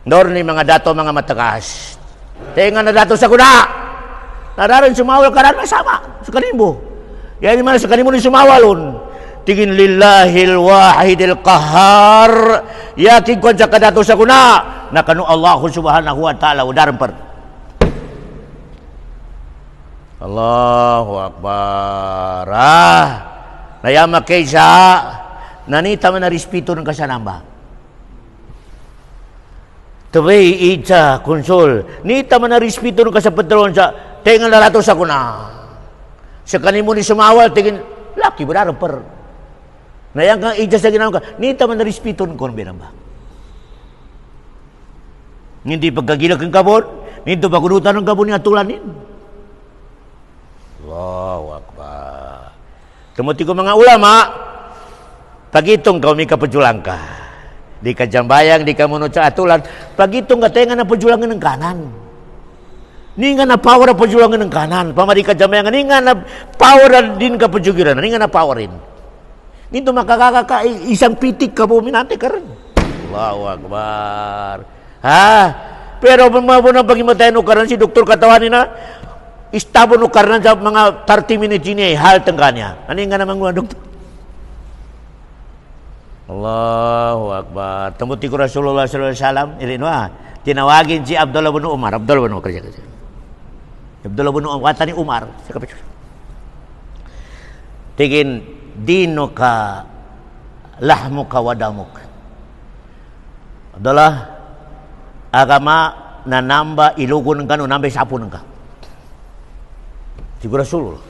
Nor ni mga dato mga matakas. Tenga na dato sa kuna. Nararan sumawal karan sama sa kanimbo. Yan man sa kanimbo ni sumawalon. Tingin lillahil wahidil qahar. Yakin kon sa kadato sa kuna. Nakanu Allah subhanahu wa ta'ala udaran per. Allahu Akbar. Nayama kaysa nanita man na respeto ng kasanamba. Taway ita konsul nita man na respeto ng kasapatron sa tenga na lato sa kuna. Sa kanimo ni sumawal tingin laki benar per. Nayang kang ita sa ginawa ka nita man na respeto ng kon binamba. Hindi pagkagilag ng kabon, hindi pagkunutan ng kabon ni atulanin. Allahu Akbar. Tumuti ko mga ulama, pagitong kau mika pejulang ka. Di ka jambayang, di ka munod sa atulan. Pagitong ka tenga na pejulangan ng kanan. Ni nga na power na pejulangan ng kanan. Pamari ka jambayang, ni nga na power din ka pejugiran. Ni nga na powerin. Nito makakaka isang pitik ka po minate ka rin. Allahu Akbar. Pero mabunang pag-imatay no karan si doktor katawanin na istabo no karan sa mga 30 minutes ini hal tengkanya. Ano nga naman mga doktor? Allahu Akbar. Temuti ko Rasulullah sallallahu alaihi wasallam irinwa tinawagin si Abdullah bin Umar. Abdullah bin Umar kerja. Abdullah bin Umar watani Umar. Tingin dino ka lahmuka wadamuk. Abdullah agama na namba ilugon ka no namba sapon ka. Siguro Rasulullah.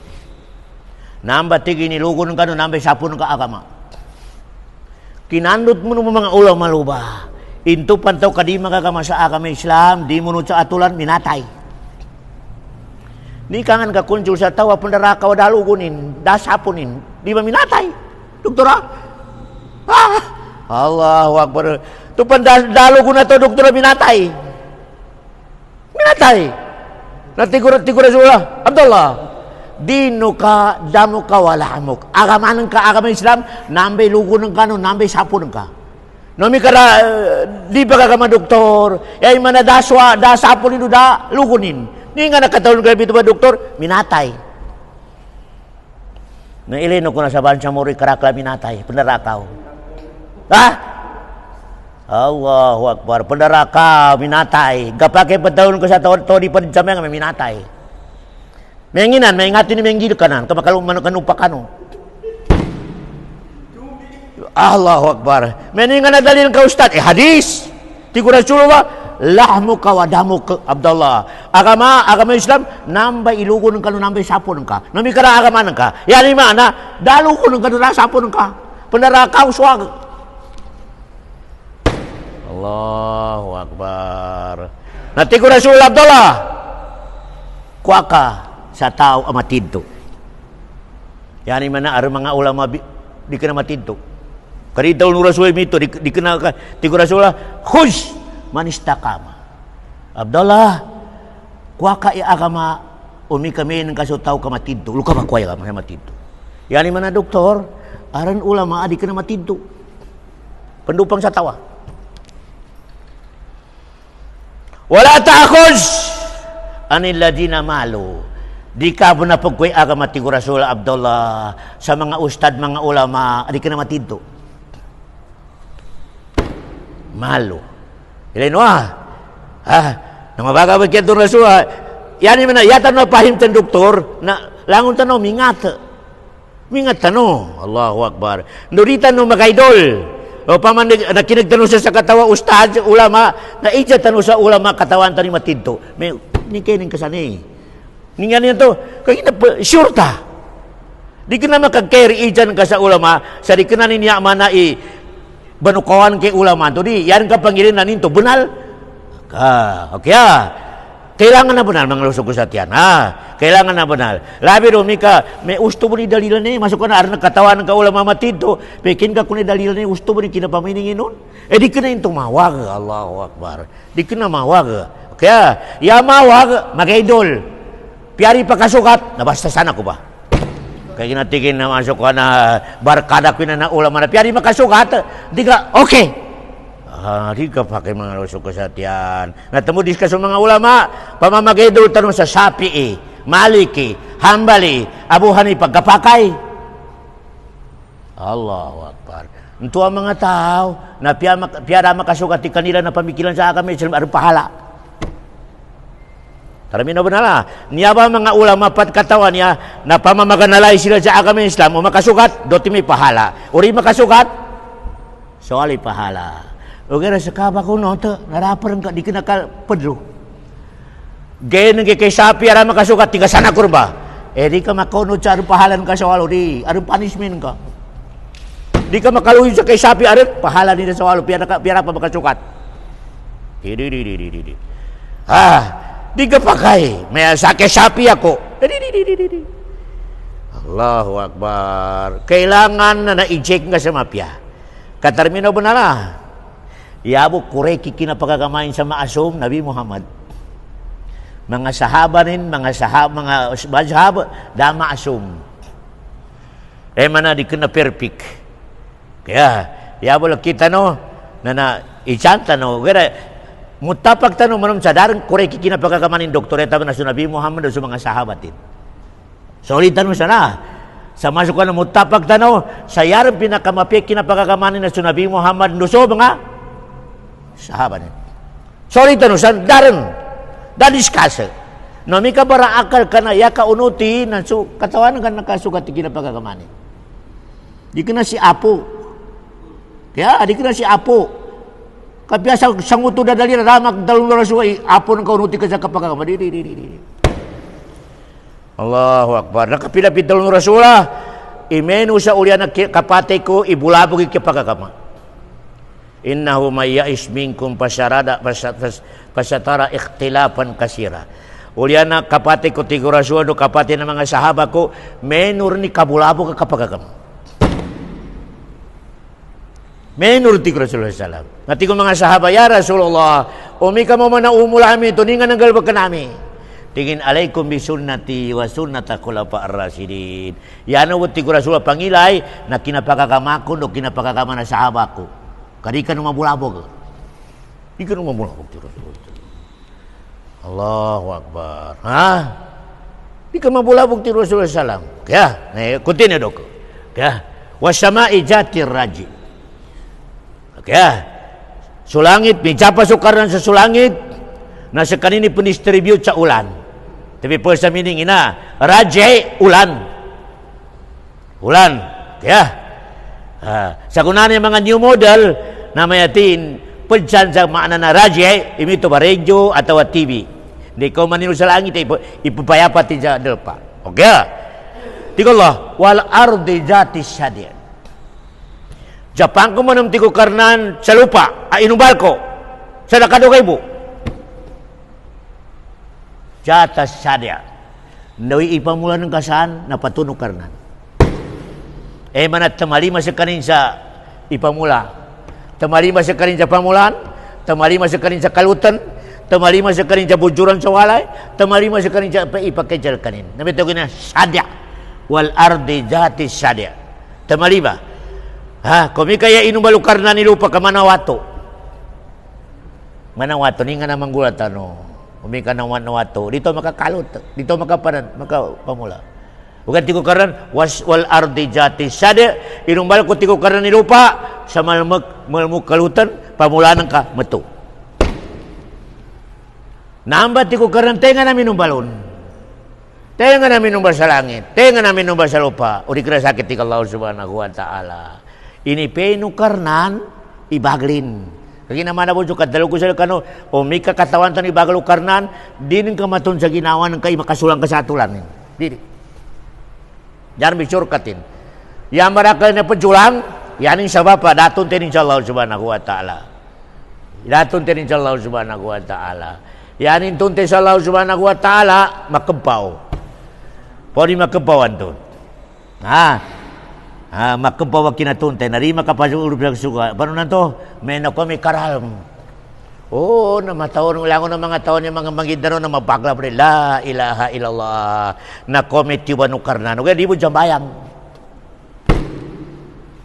Namba tingin ilugon ka no namba sapon ka agama. Kinandot mo ng mga ulama luba. Into pantaw kadima kagama sa agama Islam, di mo sa atulan, minatay. Ni kangan ka kunjul sa tawa, pandarakaw dalugunin, dasapunin, di ba minatay? Doktora? Allahu Akbar. Ito pandalugun na to, doktora, minatay. Minatay. Natigura sula, Abdullah. Dino ka, damo ka, wala amok. Agamanan ka, agama Islam, nambay lugunan ka, nambay sapunan ka. Nami ka di ba ka doktor? Ay manadaswa, da sapunin da lugunin. Ni nga nakataon ka bito ba doktor? Minatay. Na ilino ko na sa bansa mo rin karakla minatay. Pendarakaw. Allahu Akbar. Pendarakaw, minatay. Kapake pataon ko sa todi pa sa mga minatay. Menginan, mengingatin ni menggil kanan, kamakalo manupa kanu. Allahu Akbar. Meningan na dalil ka ustad, hadis. Tigo Rasulullah, lahmuka wa damuka Abdullah. Agama Islam, nambay ilugon ka, nambay sapon ka. Nami ka na agama ka. Yan mana, dalugon ka, na sapon ka. Pendarakaw swag. Allahu Akbar. Natigo Rasulullah Abdullah. Kuaka sa tao amatidto. Yani mana ara mga ulama di kana matidto. Kari daw nura suwe mito di kana ka tigo Rasulullah khush man istaqama. Abdullah, kuha ka agama umi kami nang kasutaw ka matidto. Luka ba kuya ka matidto. Yani mana doktor, aran ulama adi kana matidto. Pendupang sa tawa. Wala ta'khuz anil ladina malu. Di ka na pagkuy agama ti Rasul Abdullah sa mga ustad, mga ulama, adi kana matidto. Malu. Ilain namabaga ba kaya Rasul yani mana yata na pahim tan doktor na langon tano mingat tano Allahu Akbar nurita no magaidol o paman nakinig tano sa katawa ustad ulama na ija tano sa ulama katawan tani matidto may ni kening kasani ningan to kay sure ta di kana makag-carry ijan ka sa ulama sa di kana niya mana banukawan kay ulama to di yan ka pangilin na ninto bunal okay kailangan na benar manglusog ko sa tiyan kailangan na benar labi do mika may usto mo ni dalilan ni masuk ka na arna katawan ka ulama matidto pekin ka kuni dalilan ni usto mo ni kinapaminingin nun di ka na yung tumawag Allahu Akbar di ka na mawag kaya ya mawag mag-idol piyari pa kasukat nabasta sana ko ba kaya kinatikin na masuk ka na barkada ko na ulama na piyari makasukat di ka okay di ka pakai mga lusok kesatian. Natemu diskus mga ulama, pamamagidol tanong sa Syafi'i, Maliki, Hambali, Abu Hanifah kapakai. Allahu Akbar. Untuk ang mga tao na piyara makasukat ti kanila na pamikilan sa kami sila aron pahala. Tarami na banala. Niya ba mga ulama pat katawan niya na pamamaganalay sila sa kami Islam o makasukat, doti may pahala. Uri makasukat, soali pahala. Okay na sa kaba ko no, naraparan ka, di ka nakapedro. Gaya nang kay sapi, ara makasukat, tiga sana kurba. Di ka makunod sa arong pahalan ka sa walo, di arong punishment ka. Di ka makaluhin sa kay sapi, arong pahalan nila sa walo, piyara pa makasukat. Di ka pakay, may sa kay sapi ako. Allahu Akbar. Kailangan na na-eject nga sa mafia. Katermino ba na la? Yabo kureki kinapagagamain sa maasum Nabi Muhammad. Mga sahaba rin, mga sahaba da maasum. Mana di kena perfect. Kaya yabo lang kita no na ichanta no. Kaya mutapag tanong manong sadarang kureki kinapagagamain doktor eta na Nabi Muhammad sa mga sahabatin. Solid tanong sana. Sa masuk na mutapag tanong sa yarang pinakamapik kinapagagamain na Nabi Muhammad so mga sahabat ni. Sorry tanong sa daran da discuss. No mi ka bara akal kana ya ka unuti na su katawan kan nakasukat ti kinapagagamani. Di kana si apo. Kaya di kana si apo. Kapiasa sanguto da dali ramak dalung rasuai apo nang kaunuti ka sa kapagagamani. Di. Allahu Akbar. Nakapilapit dalung rasulah imenu sa ulya na kapate ko ibulabog ikapagagama. Innahu may ya'is minkum pasatara ikhtilafan kasira. Uliana kapati ko tigo rasul do kapati ng mga sahaba ko menur ni kabulabo ka kapagagam. Menur tigo Rasulullah sallam. Ngati ko mga sahaba ya Rasulullah, umi ka mo man umulami tuningan ng galbag kanami. Tingin alaikum bi sunnati wa sunnata khulafa ar-rasyidin. Yana wuti ko Rasulullah pangilay na kinapagagama ko do kinapagagama na sahaba ko. Kadi kan mabulabog. Ikan mabulabog ti Rasulullah. Allahu Akbar. Ikan mabulabog ti Rasulullah sallam. Kaya, continue dok. Kaya, wasama'i jatir raji. Kaya, sulangit mijapa sukaran sa sulangit na sa kanini punistribute sa ulan. Tapi po sa meaning ina, raji ulan. Ulan. Kaya, sa kunan yung mga new model na mayatin pedyan sa makna na radyo imito ba radio atau TV hindi ko manino sa langit ipapayapat din sa delpa okay tigallah wal ardi jati syadir Japang ko manam tigo karnan sa lupa inubal ko sa nakadugay mo jata syadir nawi ipamula ng kasan na patunog karnan manat tamalima sa kanin sa ipamula tamalima sa kanin sa pamulan Temalima sekarin sa kalutan, temalima sekarin sa bujuran sa walay, temalima sekarin sa ipakai jal kanin. Nabi ito gina sadya wal ardi jati sadya. Temalima. Kami kaya inum balukar na nilupa ka manawato. Manawato ni nga namang gulatan Kami ka nang manawato. Dito makakalot, dito makapamula. Bukan tiku karan wal ardi jati sada inumbal ko tiku karan ni lupa sa malmuk kalutan pamulaan ka metu. Namba tiku karan tenga na minumbalon. Tenga na minumbal sa langit, tenga na minumbal sa lupa. Uri kira sakit ti Allah Subhanahu wa taala. Ini penu karnan ibaglin. Kagi naman na po ka dalo ko sa kano o mika katawan tan ibaglo karnan dinin ka maton sa ginawa ng kay makasulang ka sa atulan. Dili. Jangan bisurkatin. Yang mereka ni penjulang, yang ini sebab apa? Datun tenin Allah Subhanahu wa taala. Datun tenin Allah Subhanahu wa taala. Yang ini tunte Allah Subhanahu wa taala makempau. Pori makempauan tu. Makempau wakina tunte narima kapaju urup suka. Panu nanto mena ko may karam. Nama tahun ulangon ng mga tahun yung mga magindaro na mabagla pa rin. La ilaha illallah. Na komiti wanu karnano. Kaya di mo jambayang.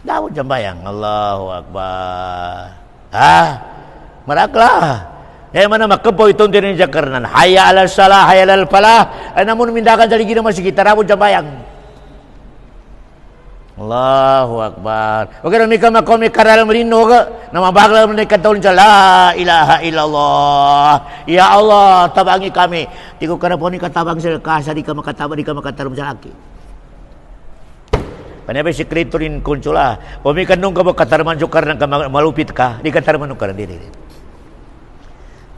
Daw jambayang. Allahu Akbar. Marakla. Mana makabaw itong din sa karnan. Haya alal salah, haya alal falah. Ay namun mindakan sa ligi na masikita. Daw jambayang. Allahu Akbar. Oke demi kama komi karal merino ke nama bagla mereka tahun la ilaha illallah. Ya Allah tabangi kami. Tiku kana poni katabang sel kasari kama katabang di kama katarum salaki. Panyabe sekretorin kuncula. Omi kanung ka katarman sukar nang malupit ka di katarman nukar diri.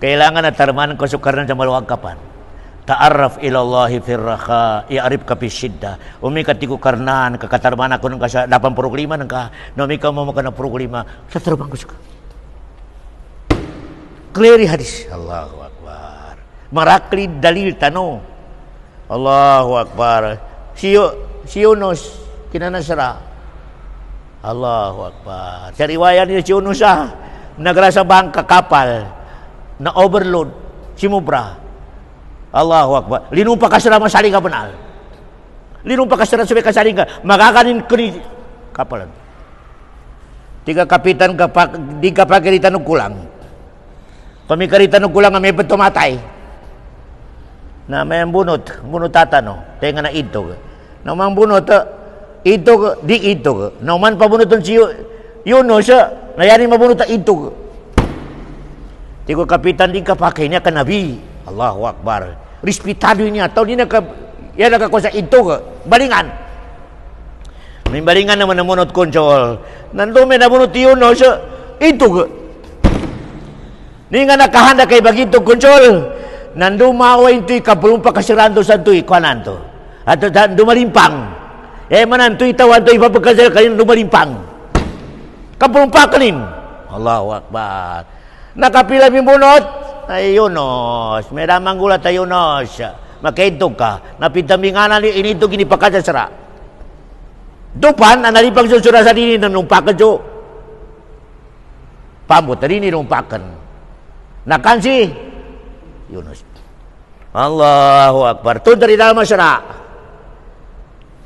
Kailangan na tarman ko sukar nang sa maluwag kapan. Ta'arraf ilallahi firraha i'arif ka fisyidda umi katiku karnan kakatarman ako nang kasa 85 nang ka nomi ka mo kana 85 sa terbang ko suka clear hadis Allahu Akbar marakli dalil tano Allahu Akbar si Yunus kinanasra Allahu Akbar sa riwayat ni si Yunus nagrasa bangka kapal na overload simubra Allahu Akbar. Linumpa ka sila masaling ka penal. Linumpa ka sila subay kasaling ka. Magakanin kuri kapalan. Tiga kapitan di kapagiritan ng kulang. Pamikaritan ng kulang nga may tumatay. Na may bunot tata no. Tenga na ito. Na mang bunot ito di ito. Na man pabunot si Yunus nayari mabunot ito. Tiga kapitan di kapakay niya ka nabi. Allahu Akbar. Respetado niya. Tahu niya nakakusa ito ka. Balingan. May balingan naman na munot kontrol. Nandun may namunot yun. Ito ka. Hindi nga nakahanda kay bagito kontrol. Nandun maway ito'y kapulumpa kasirando sa ito'y kwanan to. At dumalimpang. Manan ito'y tawan ito'y papagkasal kanin dumalimpang. Kapulumpa kanin. Allahu Akbar. Nakapila mi munot. Ay Yunus, may ramang gulat ay Yunus. Makaintog ka. Napitaminganan ni inito ginipaka sa sara. Dupan, analipang susura sa dini na numpakan jo. Pamot na dini numpakan. Nakansi Yunus. Allahu Akbar. Ito dari dalam sara.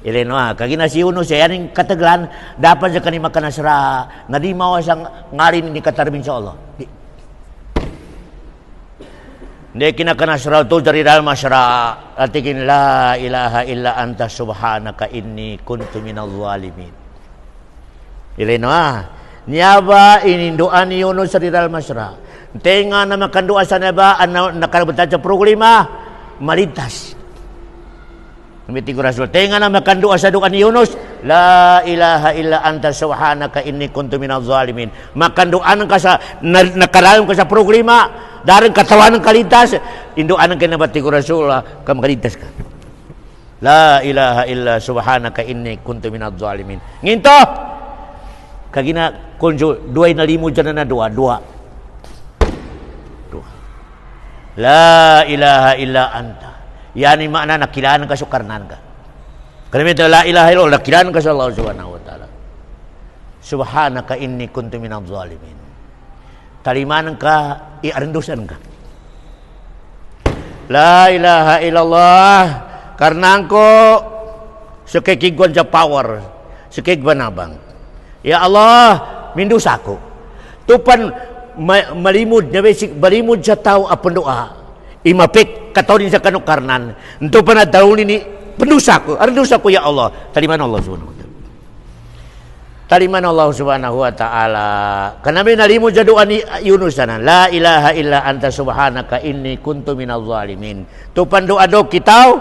Ileno kagina si Yunus yan yung kataglan. Dapat sa kanima ka na sara. Nga di mawa siyang ngarin ni katarbin sa Allah. Hindi kinakanasra ito dari dalam masyara atikin la ilaha illa anta subhanaka inni kuntu minal zalimin. Ileno niyaba ininduan ni Yunus dari dalam masyara. Tenga na makandua sa naba nakarabutan sa problema malintas. Namiti ko Rasul. Tenga na makandua sa duan ni Yunus la ilaha illa anta subhanaka inni kuntu minal zalimin. Makanduan ka sa nakaralam ka sa problema darang katawan ng kalintas induan ang kinabati ko Rasulullah ka makalintas ka la ilaha illa subhanaka inni kuntu minadh zalimin nginto kagina konjo duay na limo dyan na dua la ilaha illa anta yani makna nakilaan ka sukarnan ka kalimita la ilaha illa nakilaan ka sa Allah subhanahu wa ta'ala subhanaka inni kuntu minadh zalimin taliman ka iarendusan ka. La ilaha illallah karena engkau sekekiguan sa power, sekekiguan abang. Ya Allah, mindusaku. Tupan malimud nya basic balimud sa tao apon doa. Imapik katawin sa kanukarnan. Tupan adawin ni pendusaku, arendusaku ya Allah. Taliman Allah subhanahu wa ta'ala. Taliman Allah subhanahu wa ta'ala. Karena nalimud sa doa ni Yunus sana. La ilaha illa anta subhanaka inni kuntu minaz zalimin. Tupan doa do kitaw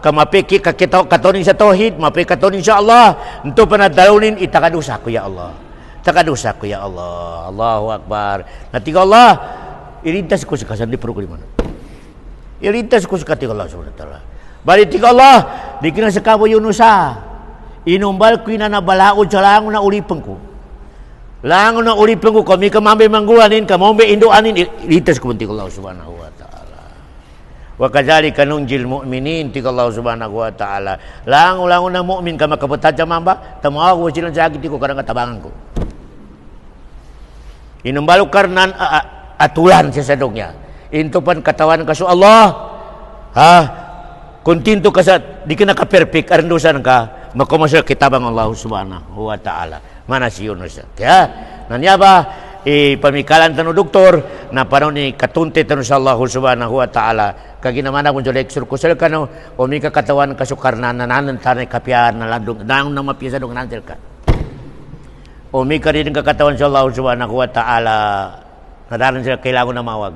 kamapiki ka kita katonin sa tauhid, mapik katonin sa Allah. Ento panadalunin itakadusa ko ya Allah. Takadusa ko ya Allah. Allahu akbar. Natiga Allah ilintas ko sa kasan di perlu mana. Ilintas ko sa katiga Allah subhanahu wa ta'ala. Bali tiga Allah dikina sa kabo Yunusa. Inumbal ko ina na balaod sa langon na ulipeng ko. Langon na ulipeng ko kami kamambe manggulanin kamambe induanin ilintas ko tiga Allah subhanahu wa ta'ala. Wa kadzalika nunjil mu'minin tiga Allah subhanahu wa ta'ala. Langon na mu'min kama kabutaja mamba tamawa ko silang sakit ko karang katabangan ko. Inumbalo karnan atulan sa sadongnya. Intupan katawan kaso Allah. Ha? Kuntinto ka sa di ka naka-perfect arendusan ka makomasya kitabang Allah subhanahu wa ta'ala. Mana si Yunus. Kaya nanyaba pamikalan tanu doktor na panon ni katunti tanu sa Allah subhanahu wa ta'ala kaginamana kung jolek surkusel ka no o mika katawan kasukarnan nanan tanay kapian na landong daang na mapisa dong nantil ka o mika rin katawan sa Allah subhanahu wa ta'ala nadaran sila kailangan na mawag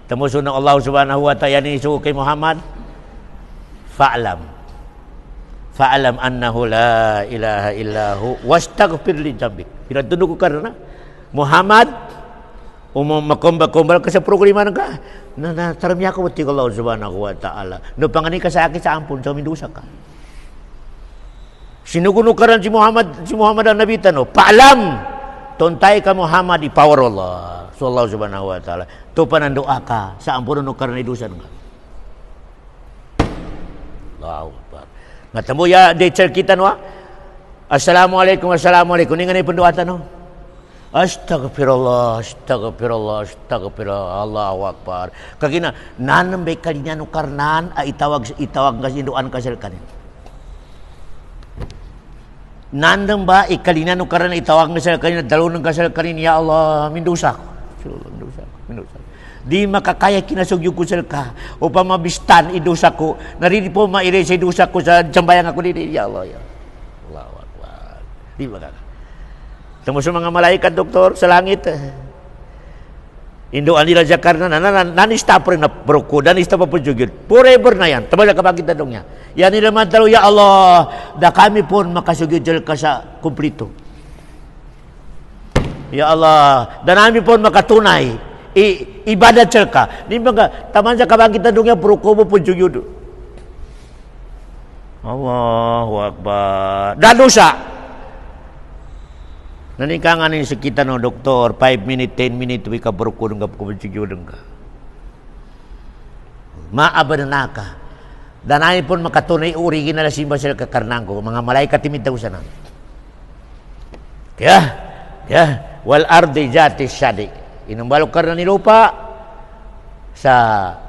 tamusun ng Allah subhanahu wa ta'ala ni isuko kay Muhammad fa'alam annahu la ilaha illahu wastaghfir li dzambik pinatunog ko karena Muhammad makumbal ka sa programa ka na taramya ko ti Allah subhanahu wa ta'ala no pangani ka sa akin sa ampun sa mindusa ka sinuguno karan si Muhammad ang nabita no paalam tontay ka Muhammad i power Allah so Allah subhanahu wa ta'ala to panandoa ka sa ampun no karan idusan ka Allahu akbar ngatamo ya de kita no assalamualaikum ningan pendoatan no Astagfirullah, Allahu akbar. Kagina nanam bay kalinya no karnan itawag kasi induan kasal kanin. Nandang ba ikalinya no karnan itawag kasal kanin dalon ng kasal kanin ya Allah mindusa ko. Mindusa. Di makakaya kinasugyug ko sal ka upang mabistan idusa ko. Narili po maire sa idusa ko sa jambayang ako dito ya Allah ya. Allahu akbar. Di makakaya. Temu sa mga malaikat doktor sa langit. Induan nila sa karna nanista pa rin na bruko, nanista pa po jugid. Forever na yan. Tabala kapag kita dong niya. Yan nila matalo, ya Allah, da kami po makasugid ka sa kumplito. Ya Allah, da namin po makatunay. Ibadat sila ka. Di ba nga, taman sa kapag kita dong niya, bruko mo po jugid. Allahu Akbar. Danusa. Nanikangan ni kita no doktor 5 minutes 10 minutes wi ka berko ng kapkubisigyo ka maaban ka danay pon makatunay original simba sila kakarnang ko mga malaikat timid daw sana ya wal ardi jati syadi inumbalo karna ni lupa sa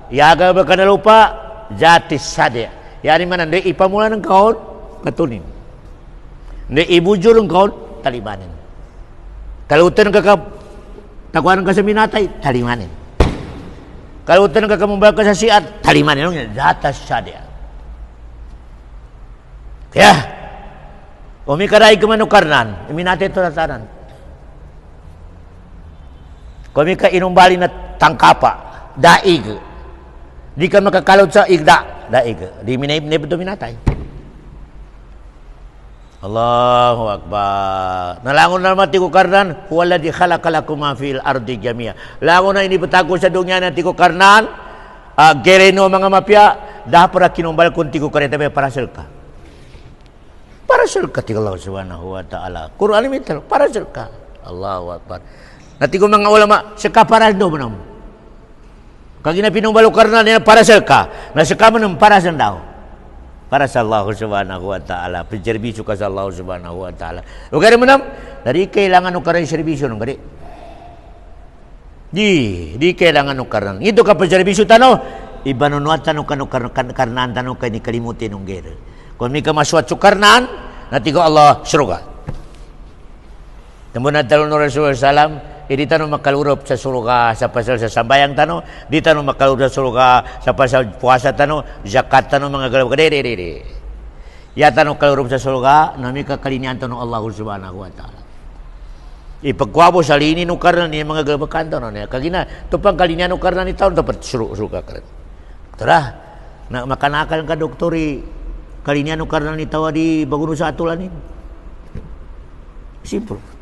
yaga ba kana lupa jati syadi yani man ande ipamula ng kaon katunin ande ibujur ng kaon talibanin. Kalau utan takuan ka sa minatay, talimanin. Kalau utan ka mumba ka sa siat, talimanin. Data syadya. Kaya, umikaray ka manukarnan, minatay ito natanan. Kami ka inumbali na tangkapa, daig. Di ka makakalot sa igda, daig. Di minatay, minatay. Allahu Akbar. Nalangon na naman tiko karnan, wala di khalaqalakum ma fil ardi jami'a. Langon na inibutago sa dunya na tiko karnan, gereno mga mapya, dapara kinumbal kun tiko kareta para selka. Para selka tiko Allah subhanahu wa ta'ala. Quran mital para selka. Allahu Akbar. Natiko mga ulama, seka para do manam. Kagina pinumbalo karnan para selka. Na seka manam para sandao. Para sa Allah subhanahu wa ta'ala penserbisyo ka sa Allah subhanahu wa ta'ala o gari manam dari kailangan ng karay serbisyo ng gari Di kailangan nukaran. Ito kapag jari bisu tano, ibanunuat tano karnan tano kay ni kalimutin ng gere. Kung may kamaswat sukarnan, natigo Allah suruga. Namun nagtalon ng Rasulullah SAW, di tano makalurop sa suruga sa pasal sa sambayang tano, di tano makalurop sa suruga sa pasal puasa tano, zakat tano mga galaw kadere. Ya tano kalurop sa suruga, nami kakalinian tano Allah subhanahu wa ta'ala. Ipagkwabo sa lini nung karnan niya mga galabakan tano niya. Kagina, tupang kalinian nung karnan ni taon, dapat suruga karan. Tara, na makanakal ka doktori, kalinian nung karnan ni tawa di baguno sa atulanin. Simple.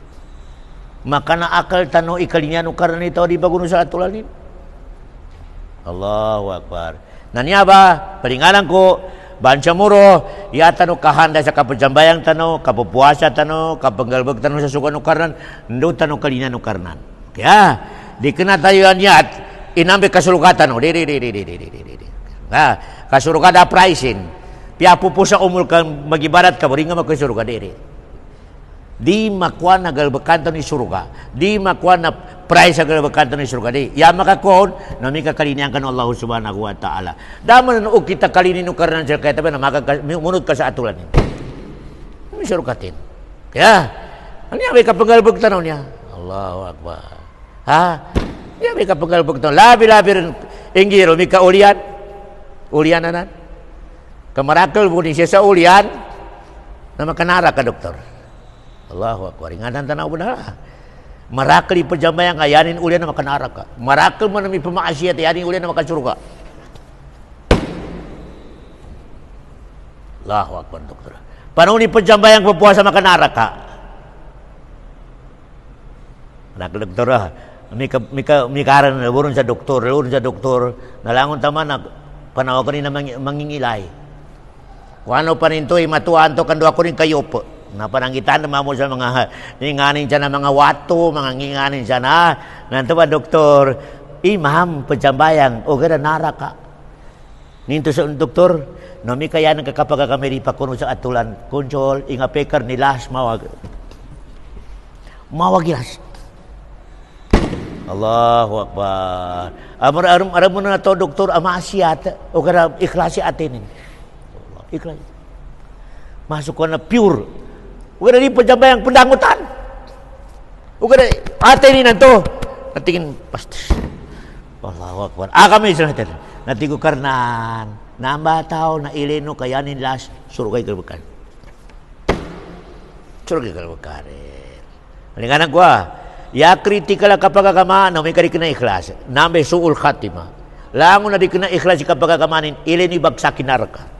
Makanaakal tano ikalinya nukar ni tahu di baguno sa atulanin. Allahu Akbar. Nanya ba? Palingalan ko, bansa muro, yata no kahanda sa kapajambayang tano, kapupuasa tano, kapanggalbag tano sa suka nukarnan, ndo tano kalinya nukarnan. Kaya, di kena tayo yat, inambil kasulukatan no, Nah, kasulukada pricing. Piapu po sa umul kang magibarat ka, ringa magkasuruka di makuan na galbakanto ni suruga, di makuan na price sa galbakanto ni suruga, di ya makakon na may kakalinian ka ng Allah subhanahu wa ta'ala. Daman na kita kalinin ng karnan siya kaya tabi na munod ka sa atulan niya. May surugatin. Kaya, ano yan may kapanggalbag tanong niya? Allahu Akbar. Ha? Yan may kapanggalbag tanong. Labi-labi rin, inggiro, may kaulian. Ulian na nan. Kamarakal mo siya sa ulian na makanara ka, doktor. Allahu Akbar. Ingatan tanaw mo na. Marakal ipajambayang ayanin ulian na makanara ka. Marakal mo na may pamaasiyat ayanin ulian na makasuruga. Allahu Akbar, doktor. Panahon ipajambayang papuasa makanara ka. Marakal, doktor. May karan na burun sa doktor. Nalangon tama na panahon ko rin na mangingilay. Kung ano pa rin ito, matuan to kando ako rin kayo po. Napanangitan naman mo sa mga nginganin siya na mga wato, mga nginganin siya na nanto ba doktor, imam pajambayang o gada naraka. Ninto sa doktor, nami kaya nang kakapagakamiri pa kuno sa atulan, konsol, inga pekar nilas mawag. Mawagilas. Allahu Akbar. Aram mo na to doktor, amasyat o gada ikhlasi atinin. Ikhlas. Masuk ko na pure. Huwag na rin pajambayang pandangutan. Huwag na ate ni nanto. Natingin, pastis. Allahu Akbar. Kami sa natin. Natigo karnan. Nambataw na ilino kayanin las. Surugay kalbakan. Surugay kalbakan. Malinganan ko ya kritikala kapag agama na may kari na ikhlas. Nambe suul khatima. Langon na di kina ikhlas kapag agamanin. Ilini bagsakin naraka.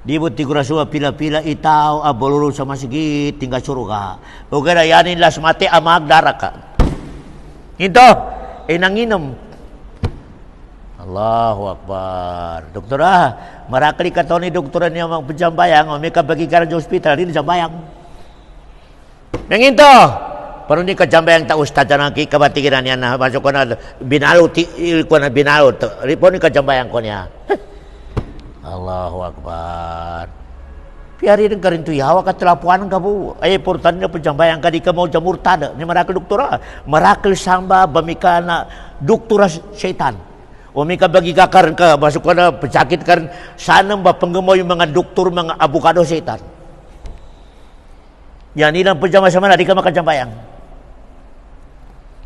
Di buti kurasua pila-pila itaw aboluro sa masjid tinggal suruga. O kaya yanin las mati amag daraka. Ito, nanginom. Allahu Akbar. Doktora, marakali ka to ni doktora niya mga pajambayang, may kabagi ka sa hospital, rin jambayang. Nanginto, pero ni kajambayang ta ustad na kabatigiran niya na masuk ko na binalo, ripon ni kajambayang ko niya. Allahu Akbar. Piari ng karinto yawa ka telapuan ka po. Ay portan na pajambayang ka di ka mau jamurtada. Ni marakal doktora. Marakal samba bamika na doktora syaitan. O may kabagi ka karan ka. Masuk ka na pesakit karan. Sana ba panggumaw yung mga doktor, mga abukado syaitan. Yan ilang pajama sa mana. Di ka makajambayang.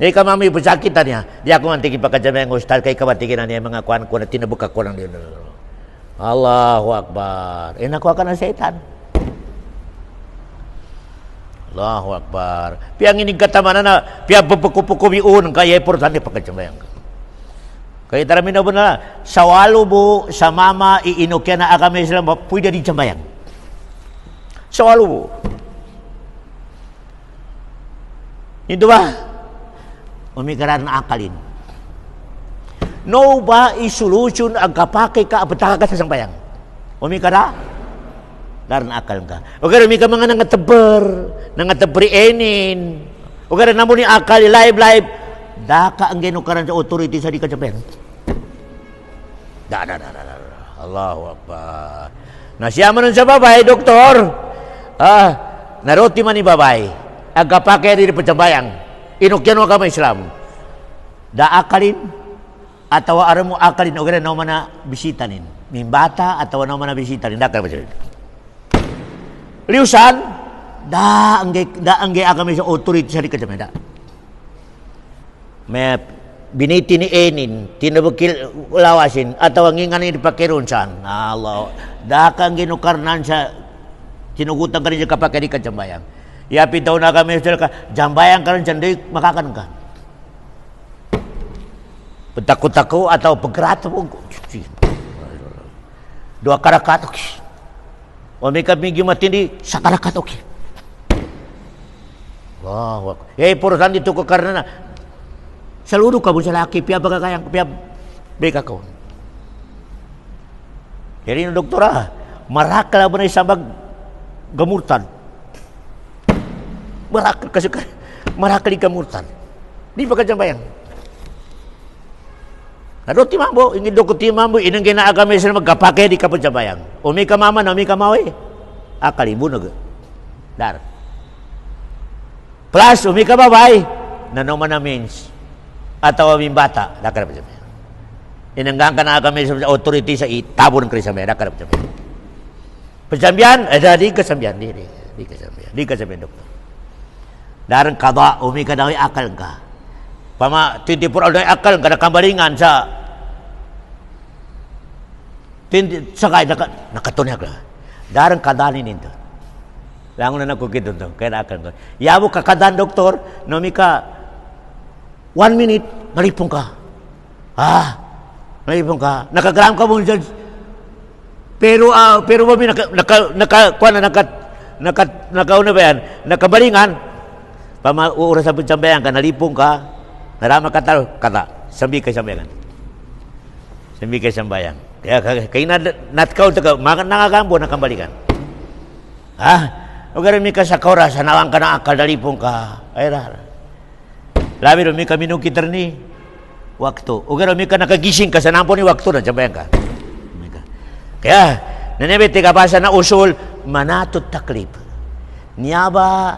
Di ka mami pesakitan niya. Di ako mantigin pakajambayang hostal. Kaya kabatiginan niya mga kuan na tinabuka ko lang din. Allahu Akbar. Nakuha ka ng syaitan. Allahu Akbar. Piang inig katamanan na, piang pupukupukubiun, kaya importante pagkajambayang ka. Kaya taramin na po na, sa walo mo, sa mama, iinokya na akame sila, pwede din jambayang. Sa walo mo. Ito ba? Umikaran na akalin. No ba i-solution ang kapake ka apataka ka sa sambayang? Umika na? Daran akal ka. O kaya umika mga nangatabri enin. O kaya namo ni akal, live. Daka ang ginukaran sa authority sa di ka sambayang. Allahu Akbar. Nasyaman sa babay, doktor. Naroti man ni babay. aga pakai di pecambayang inukyan agama Islam da akalin atau aramu akalin ogere no mana bisitanin mimbata atau no mana bisitanin da ka baca liusan da angge agama Islam otoritas di kecamada me biniti ni enin tinabukil lawasin atau ngingan ni dipakai runsan Allah da kang ginukarnan sa tinugutan kanina kapake di kecambayang ya pitaw na kami ka jambayang karon canday makakan ka petakut-takut atau pegrat dua karakatok wami kami gimatindi sa karakatok wah porosan dito ko karena seluruh kabun sa laki pia bagakayang pia beka ko jadi doktora marakala ba na isabag gamurtan marakal gamurtan di pagkajambayang ado timambo ingin doko timambo inang ginaagama sila magkapake di kapagjabayang umi ka mama umi ka mawe akalibo na dar plus umi ka babay nanoma na means atau aming bata dakar pagjabayang inanggang ka na agama sa authority sa itabon ng krisamay dakar pagjabayang pagjabayang ada di kasambian di kasambian dokter darang kada umi ka daw akal ka pama 24 hours akal ka nakambalingan sa sakay nakatunya ka darang kadalin nito langon na nakukito to kaya akal ka yabo ka kadan doktor nomi ka 1 minute nalipong ka nalipong ka nakagram ka mo judge pero babi nakauna ba yan nakabalingan pama oras sa pagsambayan ka nalipong ka narama ka talo kata sambi kay sambayan kaya natkaw taga nangagambo nakambalikan ugar mi ka sa oras sanawang ka na akal nalipong ka ay labi ro mi ka minung kitarni waktu ugar mi ka nakagising ka sa nampo ni waktu na sambayan ka kaya nanebe tiga basa na usul manatut taklif niaba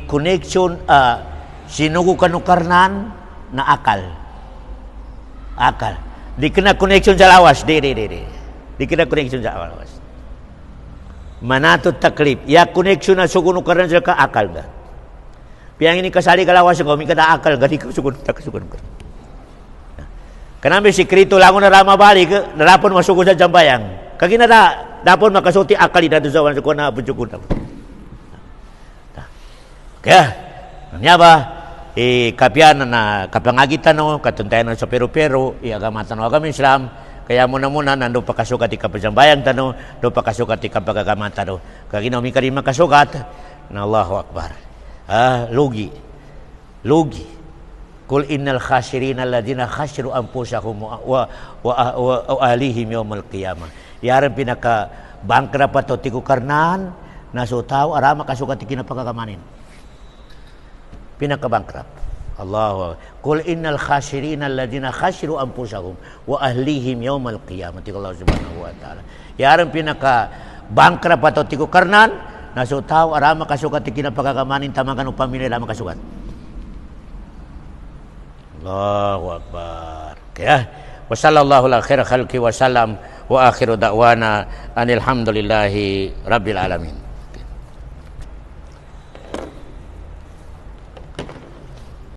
connection sinugo kanukarnan na akal di kena connection sa lawas di kena connection sa lawas manatut taklif ya connection na sugo nukarnan sa ka akal ga piang ini kasali ka lawas ko mi kada akal ga di ka sugo kanambe sikrito langon na rama balik narapon masugo sa jambayang kagina dapon makasuti akal ida sa wan ko na bujukud kaya nya ba kapian na kapangagitan no katuntayan sa pero agamatan agama Islam kaya muna nando pakasukat ti kapajambayan tano do pakasukat ti kapagagamatan tano kagina mi karima kasukat na Allahu akbar lugi kul innal khasirin alladziina khasiru anfusahum wa ahlihim yaumil qiyamah yaran pinaka bankrupt ato ti kukarnan nasutaw arama kasukat ti kinapagagamanin pinaka-bankrupt. Allahu Akbar. Qul innal khasirina alladziina khasiru anfusahum wa ahlihim yaumal qiyamati Allah subhanahu wa ta'ala. Yaran pinaka-bankrupt atau tiku karnan nasutaw arama kasukat ti kinapagagamanin tamagan upamili arama kasukat. Allahu Akbar. Kaya wa sallallahu ala khair khalqi wa sallam wa akhiru da'wana anil hamdulillahi rabbil alamin.